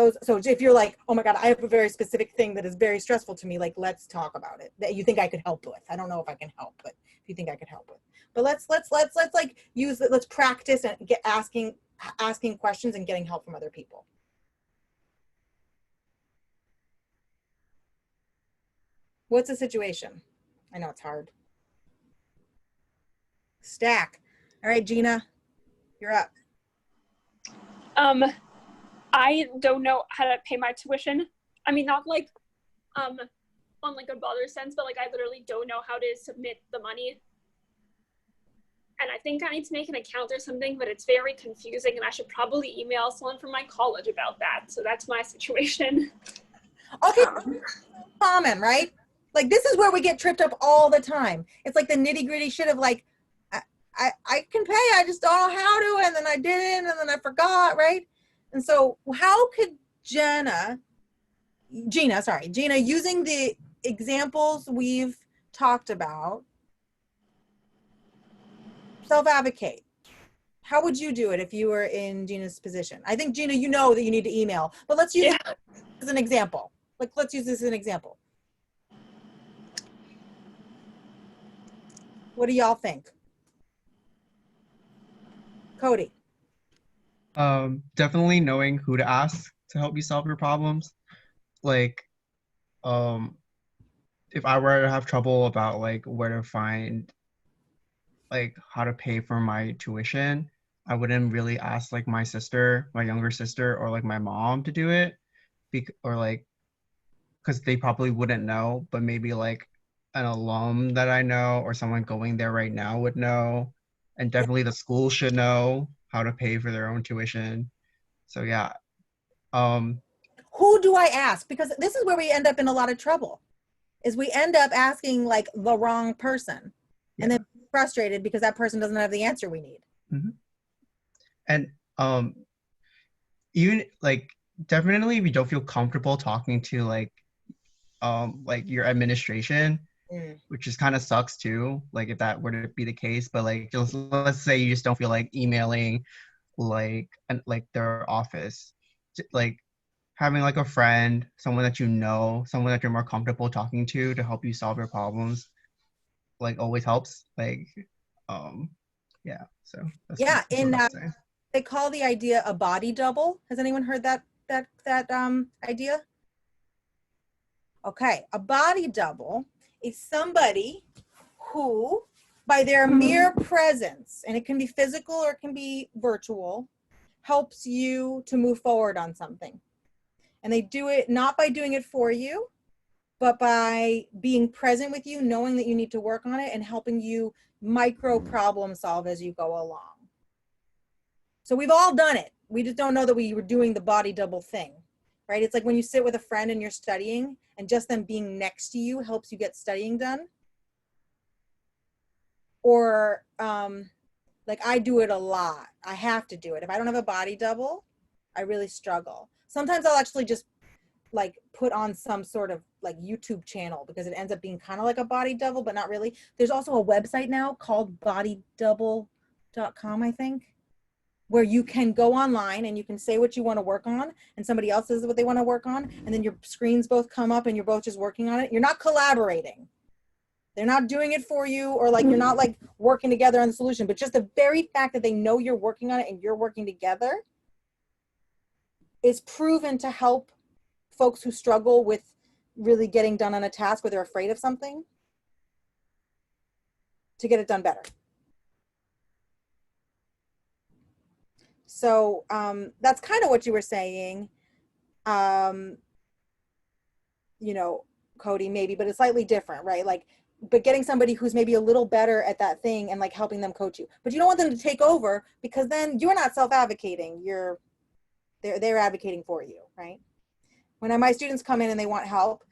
if you're like, oh my God, I have a very specific thing that is very stressful to me, like, let's talk about it that you think I could help with. I don't know if I can help, but if you think I could help with, but let's like use it. Let's practice and get asking questions and getting help from other people. What's the situation? I know it's hard. Stack. All right, Gina, you're up. I don't know how to pay my tuition. I mean, not like on like a bother sense, but like I literally don't know how to submit the money. And I think I need to make an account or something, but it's very confusing and I should probably email someone from my college about that. So that's my situation. Okay, common, right? Like this is where we get tripped up all the time. It's like the nitty gritty shit of like, I can pay, I just don't know how to, and then I didn't, and then I forgot, right? And so how could Gina, using the examples we've talked about, self-advocate? How would you do it if you were in Gina's position? I think, Gina, you know that you need to email, but let's use it as an example. Like, let's use this as an example. What do y'all think? Cody. Definitely knowing who to ask to help you solve your problems. Like, if I were to have trouble about like where to find like how to pay for my tuition, I wouldn't really ask like my sister, my younger sister, or like my mom to do it, or like because they probably wouldn't know, but maybe like an alum that I know or someone going there right now would know, and definitely the school should know how to pay for their own tuition. So yeah, Who do I ask? Because this is where we end up in a lot of trouble, is we end up asking like the wrong person and then frustrated because that person doesn't have the answer we need. Mm-hmm. And even like definitely if you don't feel comfortable talking to like your administration, which just kind of sucks too, like if that were to be the case, but like just let's say you just don't feel like emailing like their office, like having like a friend, someone that you know, someone that you're more comfortable talking to help you solve your problems, like always helps. Like yeah, so that's in what I'd say. they call the idea a body double. Has anyone heard that idea? Okay, a body double is somebody who, by their mere presence, and it can be physical or it can be virtual, helps you to move forward on something. And they do it not by doing it for you, but by being present with you, knowing that you need to work on it, and helping you micro problem solve as you go along. So we've all done it. We just don't know that we were doing the body double thing, right? It's like when you sit with a friend and you're studying, and just them being next to you helps you get studying done. Or like I do it a lot. I have to do it. If I don't have a body double, I really struggle. Sometimes I'll actually just like put on some sort of like YouTube channel because it ends up being kind of like a body double, but not really. There's also a website now called bodydouble.com, I think, where you can go online and you can say what you want to work on and somebody else says what they want to work on, and then your screens both come up and you're both just working on it. You're not collaborating. They're not doing it for you, or like you're not like working together on the solution, but just the very fact that they know you're working on it and you're working together is proven to help folks who struggle with really getting done on a task, where they're afraid of something, to get it done better. So that's kind of what you were saying, you know, Cody, maybe, but it's slightly different, right? Like, but getting somebody who's maybe a little better at that thing and like helping them coach you, but you don't want them to take over, because then you're not self-advocating, they're advocating for you, right? When my students come in and they want help,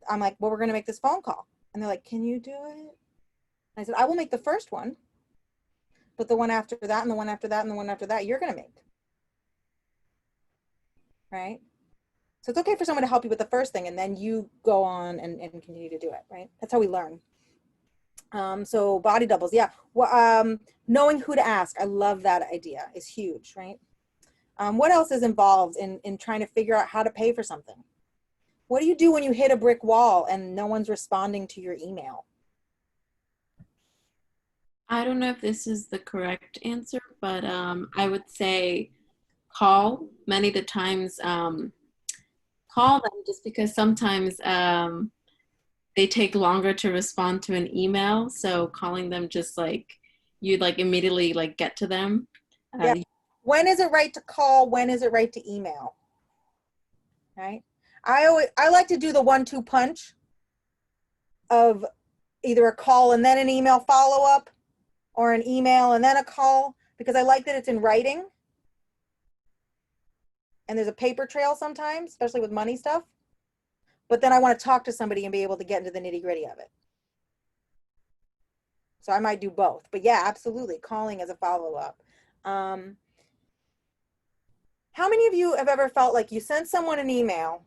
I'm like, well, we're going to make this phone call. And they're like, can you do it? And I said, I will make the first one, but the one after that and the one after that and the one after that, you're going to make. Right? So it's okay for someone to help you with the first thing, and then you go on and continue to do it, right? That's how we learn. So body doubles, yeah. Well, knowing who to ask, I love that idea, is huge, right? What else is involved in trying to figure out how to pay for something? What do you do when you hit a brick wall and no one's responding to your email? I don't know if this is the correct answer, but I would say call. Many of the times, call them, just because sometimes they take longer to respond to an email. So calling them, just like you like immediately like get to them. Yeah. When is it right to call? When is it right to email? Right? I like to do the 1-2 punch of either a call and then an email follow-up, or an email and then a call, because I like that it's in writing and there's a paper trail sometimes, especially with money stuff. But then I want to talk to somebody and be able to get into the nitty-gritty of it. So I might do both. But yeah, absolutely, calling as a follow-up. How many of you have ever felt like you sent someone an email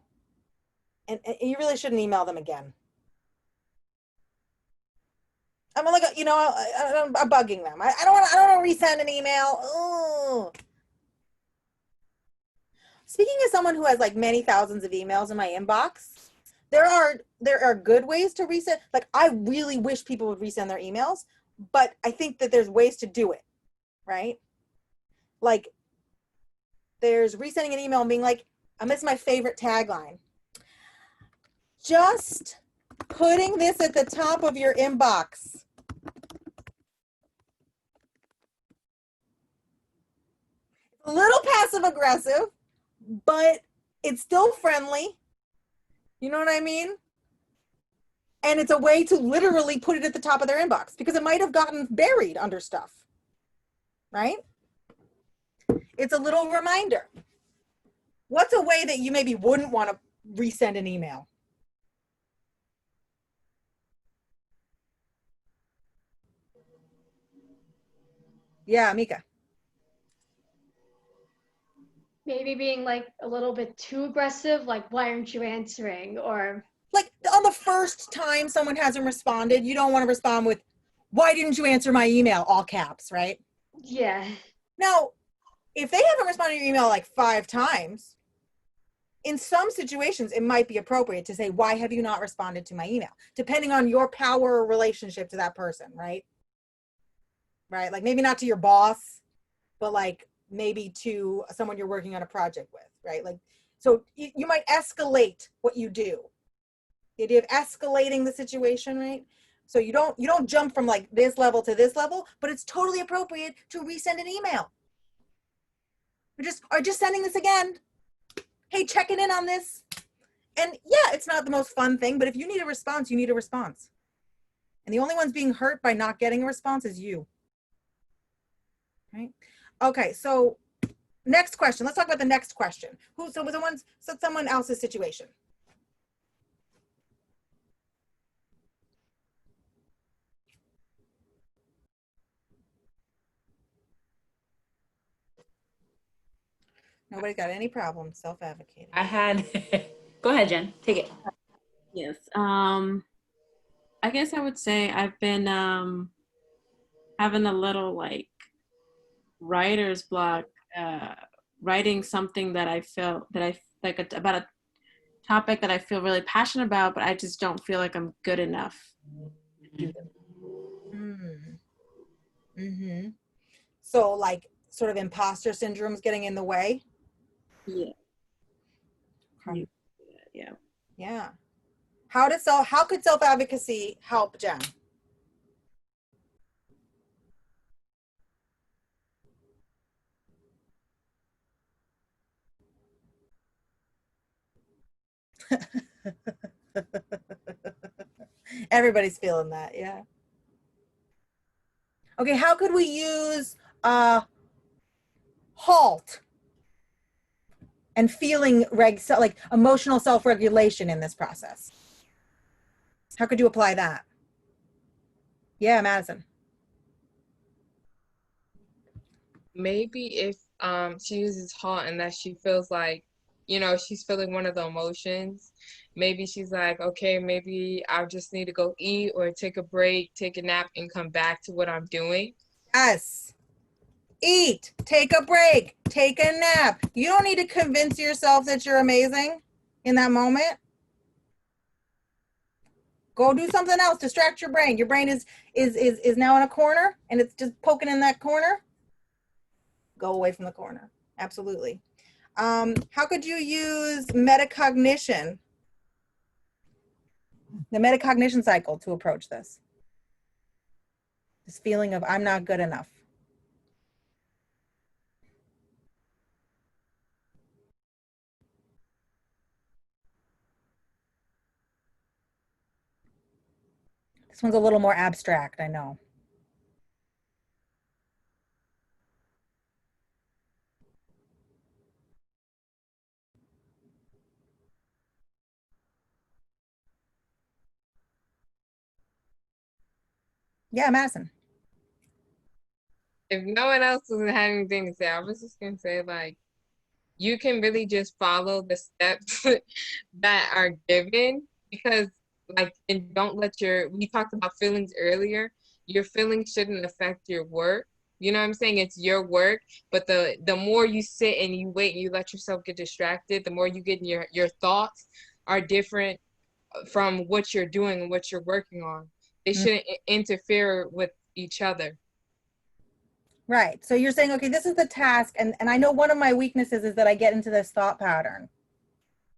and you really shouldn't email them again? I'm like, you know, I'm bugging them. I don't want to resend an email. Ooh. Speaking as someone who has like many thousands of emails in my inbox, there are good ways to resend. Like, I really wish people would resend their emails, but I think that there's ways to do it, right? Like, there's resending an email and being like, this is my favorite tagline. Just putting this at the top of your inbox. A little passive aggressive, but it's still friendly. You know what I mean? And it's a way to literally put it at the top of their inbox because it might have gotten buried under stuff, right? It's a little reminder. What's a way that you maybe wouldn't want to resend an email? Yeah, Mika. Maybe being like a little bit too aggressive, like, why aren't you answering? Or like on the first time someone hasn't responded, you don't want to respond with, why didn't you answer my email? All caps, right? yeah. Now, if they haven't responded to your email like 5 times, in some situations, it might be appropriate to say, why have you not responded to my email? Depending on your power or relationship to that person, right? Right? Like maybe not to your boss, but like maybe to someone you're working on a project with, right? Like, so you might escalate what you do. The idea of escalating the situation, right? So you don't jump from like this level to this level, but it's totally appropriate to resend an email. Or just sending this again. Hey, checking in on this. And yeah, it's not the most fun thing, but if you need a response, you need a response. And the only ones being hurt by not getting a response is you. Right? Okay, so next question. Let's talk about the next question. Someone else's situation. Nobody's got any problem self-advocating. I had, go ahead, Jen, take it. Yes. I guess I would say I've been having a little like writer's block, writing something that I feel that I like about a topic that I feel really passionate about, but I just don't feel like I'm good enough. Mm-hmm. So like sort of imposter syndrome's getting in the way. Yeah. Yeah. Yeah. How could self-advocacy help, Jen? Everybody's feeling that, yeah. Okay, how could we use halt and feeling like emotional self-regulation in this process? How could you apply that? Yeah, Madison. Maybe if she uses halt and that she feels like, you know, she's feeling one of the emotions, maybe she's like, okay, maybe I just need to go eat or take a break, take a nap, and come back to what I'm doing. Yes. Eat, take a break, take a nap. You don't need to convince yourself that you're amazing in that moment. Go do something else, distract your brain. Your brain is now in a corner and it's just poking in that corner. Go away from the corner. Absolutely. How could you use metacognition, the metacognition cycle, to approach this? This feeling of I'm not good enough. This one's a little more abstract, I know. Yeah, Madison. If no one else doesn't have anything to say, I was just gonna say, like, you can really just follow the steps that are given, because like, and don't let we talked about feelings earlier, your feelings shouldn't affect your work. You know what I'm saying? It's your work, but the more you sit and you wait and you let yourself get distracted, the more you get in your thoughts are different from what you're doing and what you're working on. They shouldn't interfere with each other. Right. So you're saying, okay, this is the task. And I know one of my weaknesses is that I get into this thought pattern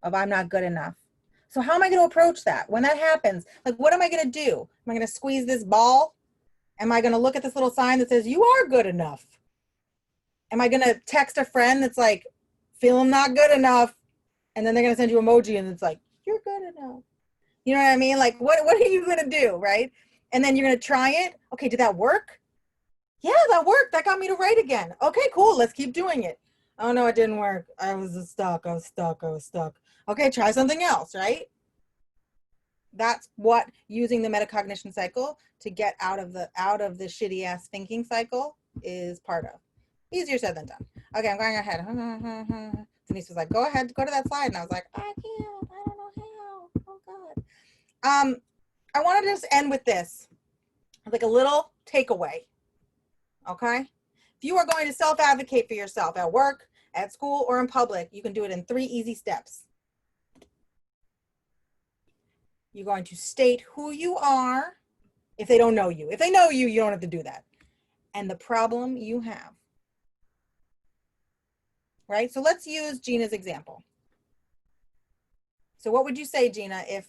of I'm not good enough. So how am I going to approach that? When that happens, like, what am I going to do? Am I going to squeeze this ball? Am I going to look at this little sign that says, you are good enough? Am I going to text a friend that's like, feeling not good enough? And then they're going to send you emoji and it's like, you're good enough. You know what I mean? Like, what are you going to do? Right. And then you're going to try it. Okay. Did that work? Yeah, that worked. That got me to write again. Okay, cool. Let's keep doing it. Oh no, it didn't work. I was stuck. Okay, try something else, right? That's what using the metacognition cycle to get out of the shitty ass thinking cycle is part of. Easier said than done. Okay, I'm going ahead. Denise was like, go ahead, go to that slide. And I was like, I can't, I don't know how. Oh God. I want to just end with this. Like a little takeaway. Okay? If you are going to self-advocate for yourself at work, at school, or in public, you can do it in 3 easy steps. You're going to state who you are if they don't know you. If they know you, you don't have to do that. And the problem you have. Right? So let's use Gina's example. So what would you say, Gina, if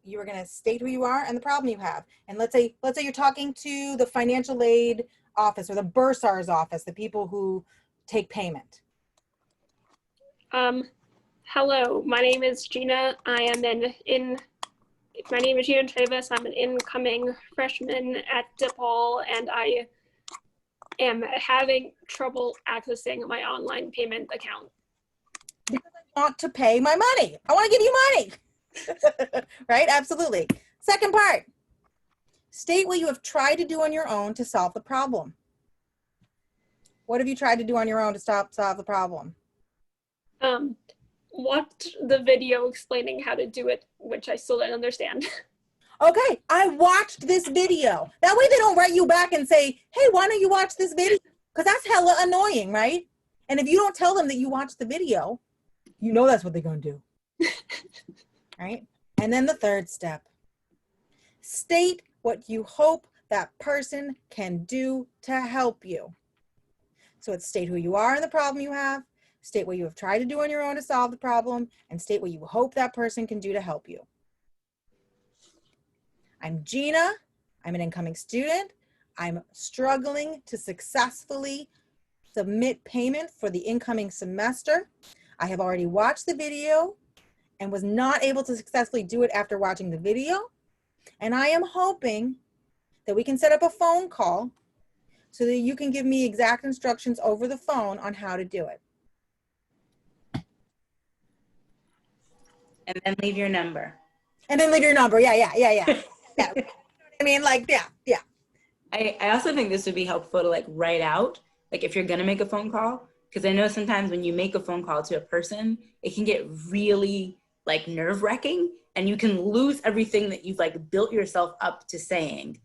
you were going to state who you are and the problem you have? And let's say you're talking to the financial aid office or the bursar's office, the people who take payment. Hello, my name is Gina. My name is Gina Travis. I'm an incoming freshman at DePaul, and I am having trouble accessing my online payment account. Because I want to pay my money. I want to give you money. Right? Absolutely. Second part. State what you have tried to do on your own to solve the problem. What have you tried to do on your own to solve the problem? Watched the video explaining how to do it, which I still didn't understand. Okay, I watched this video. That way they don't write you back and say, hey, why don't you watch this video? Because that's hella annoying, right? And if you don't tell them that you watched the video, you know that's what they're going to do. Right? And then the third step. State what you hope that person can do to help you. So it's state who you are and the problem you have, state what you have tried to do on your own to solve the problem, and state what you hope that person can do to help you. I'm Gina. I'm an incoming student. I'm struggling to successfully submit payment for the incoming semester. I have already watched the video and was not able to successfully do it after watching the video. And I am hoping that we can set up a phone call so that you can give me exact instructions over the phone on how to do it. And then leave your number. And then leave your number. Yeah. Yeah. I mean, like, yeah. I also think this would be helpful to like write out, like if you're gonna make a phone call, because I know sometimes when you make a phone call to a person, it can get really like nerve-wracking and you can lose everything that you've like built yourself up to saying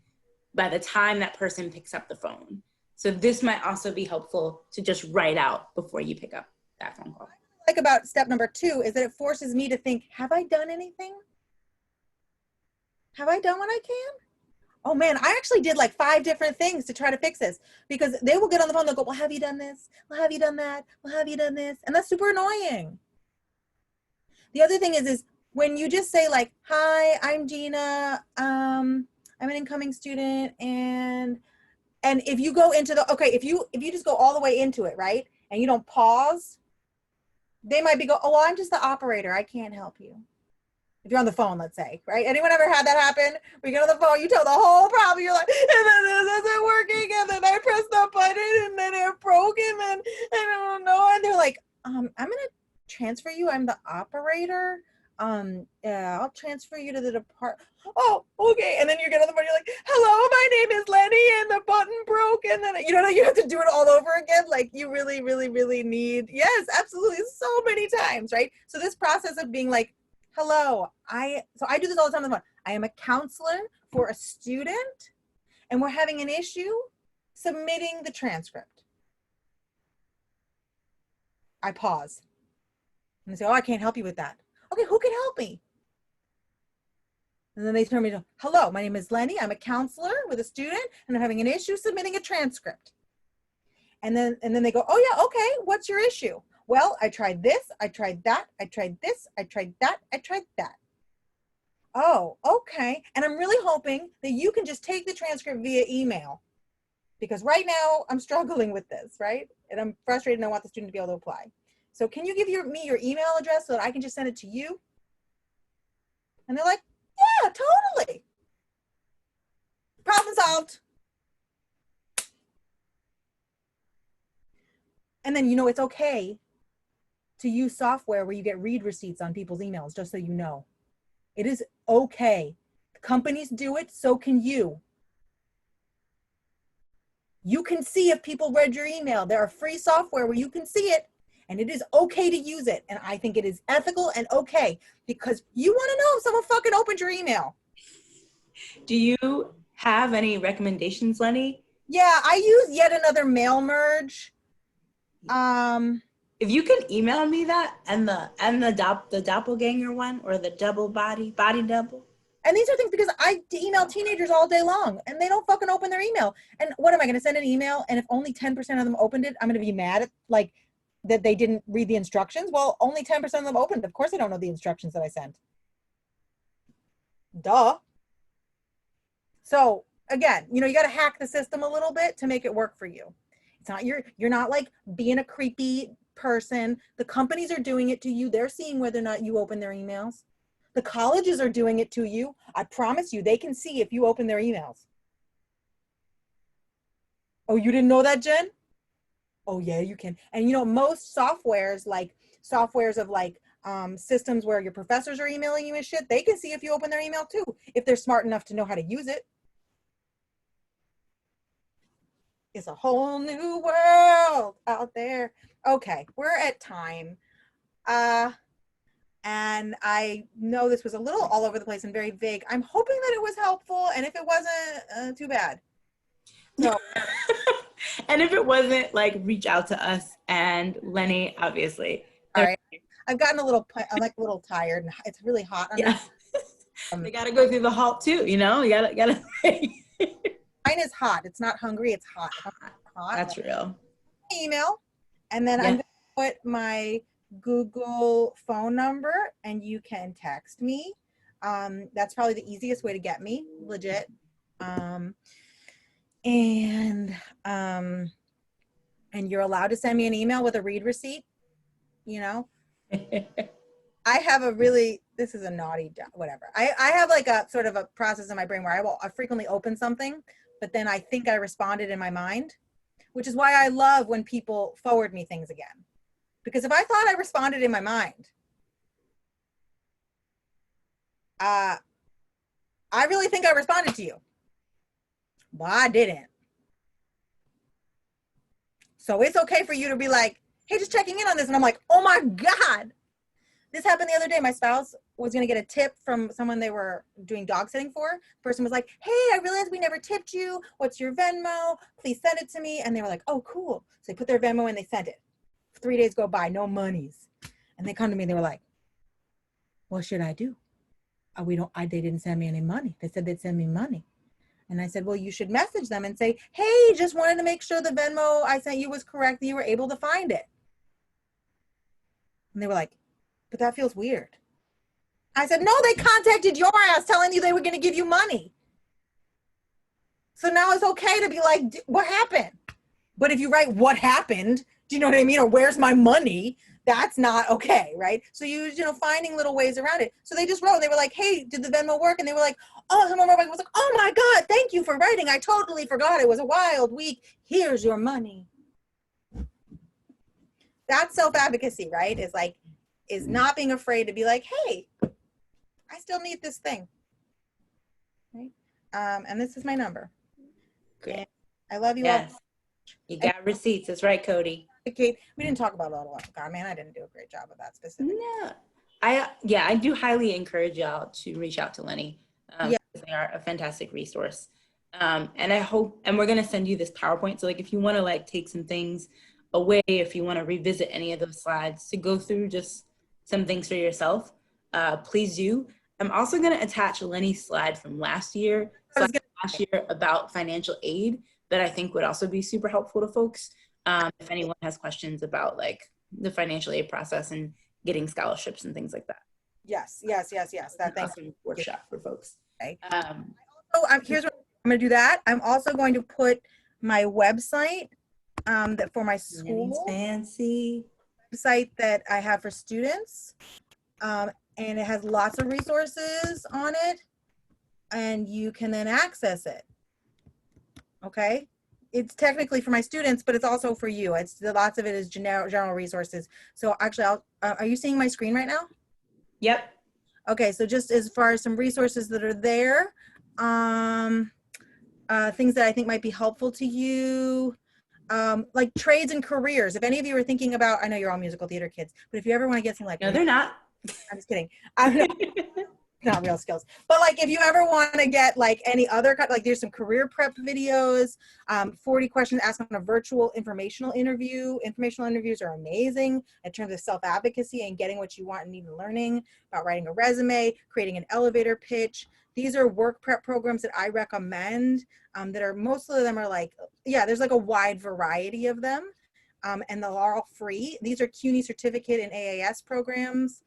by the time that person picks up the phone. So this might also be helpful to just write out before you pick up that phone call. Like about step number 2 is that it forces me to think, have I done anything? Have I done what I can? Oh man, I actually did like 5 different things to try to fix this, because they will get on the phone, they'll go, well, have you done this? Well, have you done that? Well, have you done this? And that's super annoying. The other thing is when you just say like, hi, I'm Gina, I'm an incoming student, and if you go into the, okay, if you just go all the way into it, right? And you don't pause, they might be go, oh, well, I'm just the operator, I can't help you. If you're on the phone, let's say, right? Anyone ever had that happen? Where you get on the phone, you tell the whole problem, you're like, and then this isn't working, and then I pressed the button, and then it broke, and then I don't know, and they're like, I'm gonna transfer you, I'm the operator. Yeah, I'll transfer you to the department. Oh, okay. And then you get on the phone, you're like, hello, my name is Lenny, and the button broke, and then you have to do it all over again. Like you really, really, really need, yes, absolutely, so many times, right? So this process of being like, hello, I do this all the time on the phone. I am a counselor for a student, and we're having an issue submitting the transcript. I pause. And they say, oh, I can't help you with that. Okay, who can help me? And then they turn me to, hello, my name is Lenni. I'm a counselor with a student, and I'm having an issue submitting a transcript. And then they go, oh yeah, okay, what's your issue? Well, I tried this, I tried that, I tried this, I tried that, I tried that. Oh, okay. And I'm really hoping that you can just take the transcript via email, because right now I'm struggling with this, right? And I'm frustrated and I want the student to be able to apply. So can you give me your email address so that I can just send it to you? And they're like, yeah, totally. Problem solved. And then, it's okay to use software where you get read receipts on people's emails, just so you know. It is okay. Companies do it, so can you. You can see if people read your email. There are free software where you can see it, and it is okay to use it. And I think it is ethical and okay, because you want to know if someone fucking opened your email. Do you have any recommendations, Lenni? Yeah, I use yet another mail merge. If you can email me that and the doppelganger one, or the double body double. And these are things, because I email teenagers all day long and they don't fucking open their email. And what am I going to send an email? And if only 10% of them opened it, I'm going to be mad at that they didn't read the instructions. Well, only 10% of them opened. Of course, I don't know the instructions that I sent. Duh. So again, you got to hack the system a little bit to make it work for you. It's not you're not like being a creepy person. The companies are doing it to you. They're seeing whether or not you open their emails. The colleges are doing it to you. I promise you, they can see if you open their emails. Oh, you didn't know that, Jen? Oh yeah, you can. And most softwares of systems where your professors are emailing you and shit, they can see if you open their email too, if they're smart enough to know how to use it. It's a whole new world out there. Okay, we're at time. And I know this was a little all over the place and very vague. I'm hoping that it was helpful, and if it wasn't, too bad. So, and if it wasn't, reach out to us and Lenni, obviously. All right. I've gotten I'm a little tired, and it's really hot. Yeah. They gotta go through the halt too, you gotta. Mine is hot. It's not hungry. It's hot. Hot. That's real. Email, and then I'm gonna put my Google phone number, and you can text me. That's probably the easiest way to get me, legit. And you're allowed to send me an email with a read receipt. I have this is a naughty, whatever. I have a sort of a process in my brain where I frequently open something, but then I think I responded in my mind, which is why I love when people forward me things again. Because if I thought I responded in my mind, I really think I responded to you. Well, I didn't. So it's okay for you to be like, hey, just checking in on this. And I'm like, oh my God. This happened the other day. My spouse was going to get a tip from someone they were doing dog sitting for. The person was like, hey, I realized we never tipped you. What's your Venmo? Please send it to me. And they were like, oh, cool. So they put their Venmo and they sent it. 3 days go by, no monies. And they come to me and they were like, what should I do? They didn't send me any money. They said they'd send me money. And I said, well, you should message them and say, hey, just wanted to make sure the Venmo I sent you was correct, that you were able to find it. And they were like, but that feels weird. I said, no, they contacted your ass telling you they were going to give you money. So now it's okay to be like, what happened? But if you write what happened, do you know what I mean? Or where's my money? That's not okay, right? So finding little ways around it. So they just wrote, they were like, hey, did the Venmo work? And they were like, oh, someone wrote back, was like, oh my God, thank you for writing. I totally forgot. It was a wild week. Here's your money. That's self-advocacy, right? Is not being afraid to be like, hey, I still need this thing. Right? And this is my number. Great. And I love you yes. all. You got receipts. That's right, Cody. Kate, we didn't talk about it a lot. God, man, I didn't do a great job of that specifically. No. I do highly encourage y'all to reach out to Lenni. They are a fantastic resource. And I hope, and we're going to send you this PowerPoint. So like, if you want to like take some things away, if you want to revisit any of those slides to go through just some things for yourself, please do. I'm also going to attach Lenny's slide from last year about financial aid that I think would also be super helpful to folks. If anyone has questions about like the financial aid process and getting scholarships and things like that. Yes. That thanks workshop for folks. Okay. Here's what I'm going to do. That I'm also going to put my website that for my school fancy site that I have for students, and it has lots of resources on it, and you can then access it. Okay, it's technically for my students, but it's also for you. It's lots of it is general resources. So actually, are you seeing my screen right now? Yep. Okay, so just as far as some resources that are there, things that I think might be helpful to you, like trades and careers. If any of you are thinking about, I know you're all musical theater kids, but if you ever want to get some like, no, they're not. I'm just kidding. Not real skills, but like if you ever want to get like any other like there's some career prep videos, 40 questions asked on a virtual informational interview. Informational interviews are amazing in terms of self-advocacy and getting what you want and need and learning about writing a resume, creating an elevator pitch. These are work prep programs that I recommend, that are, most of them are like, yeah, there's like a wide variety of them, and they're all free. These are CUNY certificate and AAS programs.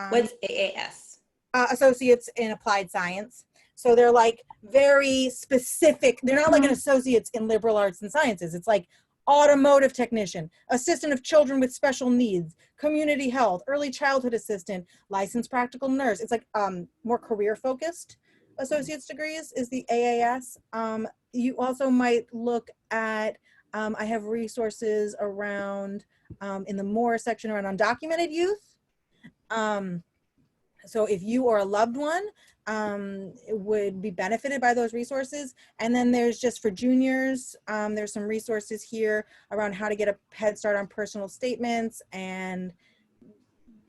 What's AAS? Associates in applied science. So they're like very specific. They're not like an associate's in liberal arts and sciences. It's like automotive technician, assistant of children with special needs, community health, early childhood assistant, licensed practical nurse. It's like more career focused associate's degrees is the AAS. You also might look at, I have resources around in the more section around undocumented youth. So if you or a loved one would be benefited by those resources. And then there's just for juniors, there's some resources here around how to get a head start on personal statements and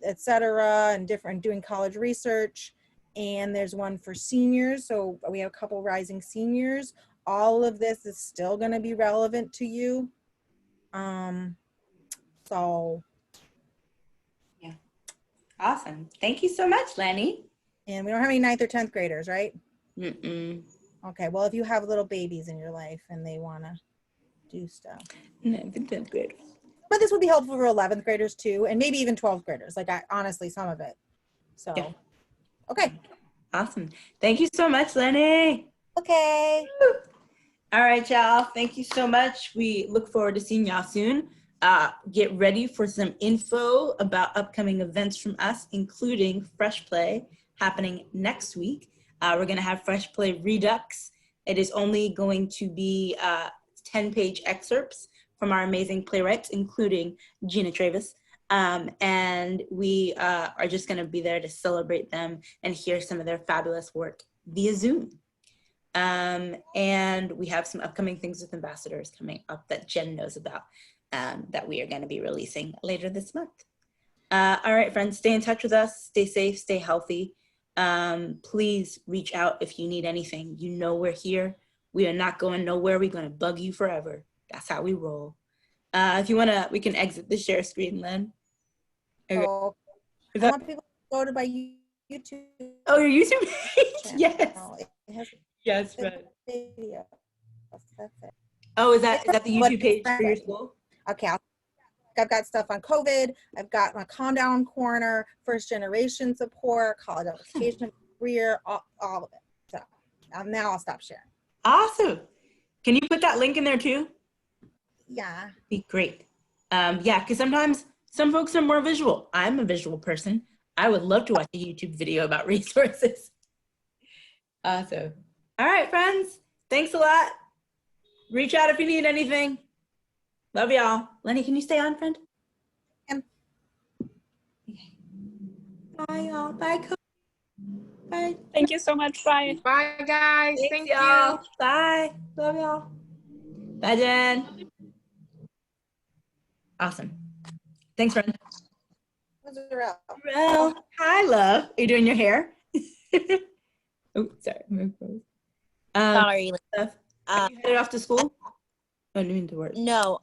et cetera, and different doing college research. And there's one for seniors. So we have a couple rising seniors. All of this is still going to be relevant to you. So awesome. Thank you so much, Lenny. And we don't have any 9th or 10th graders, right? Mm-mm. Okay, well, if you have little babies in your life and they want to do stuff. 9th and 10th graders. But this would be helpful for 11th graders too, and maybe even 12th graders, like honestly, some of it. So, yeah. Okay. Awesome. Thank you so much, Lenny. Okay. All right, y'all. Thank you so much. We look forward to seeing y'all soon. Get ready for some info about upcoming events from us, including Fresh Play happening next week. We're going to have Fresh Play Redux. It is only going to be 10-page excerpts from our amazing playwrights, including Gina Travis. And we are just going to be there to celebrate them and hear some of their fabulous work via Zoom. And we have some upcoming things with ambassadors coming up that Jen knows about. That we are going to be releasing later this month. All right, friends, stay in touch with us. Stay safe, stay healthy. Please reach out if you need anything. You know we're here. We are not going nowhere. We're going to bug you forever. That's how we roll. If you want to, we can exit the share screen, Len. Okay. Oh, I want people to go to my YouTube. Oh, your YouTube page? Yes. It has yes, right. Video. That's it. Oh, is that the YouTube page for your school? Okay, I've got stuff on COVID. I've got my Calm Down Corner, first generation support, college application, career, all of it. So now I'll stop sharing. Awesome. Can you put that link in there too? Yeah. Be great. Yeah, because sometimes some folks are more visual. I'm a visual person. I would love to watch a YouTube video about resources. Awesome. All right, friends. Thanks a lot. Reach out if you need anything. Love y'all. Lenny, can you stay on, friend? Bye, y'all. Bye, Cody. Bye. Thank you so much. Bye. Bye, guys. Thank y'all. you. Bye. Love y'all. Bye, Jen. Awesome. Thanks, friend. Well, hi, love. Are you doing your hair? Oh, sorry. Um, Sorry. Steph, are you headed off to school? I didn't mean to work. No,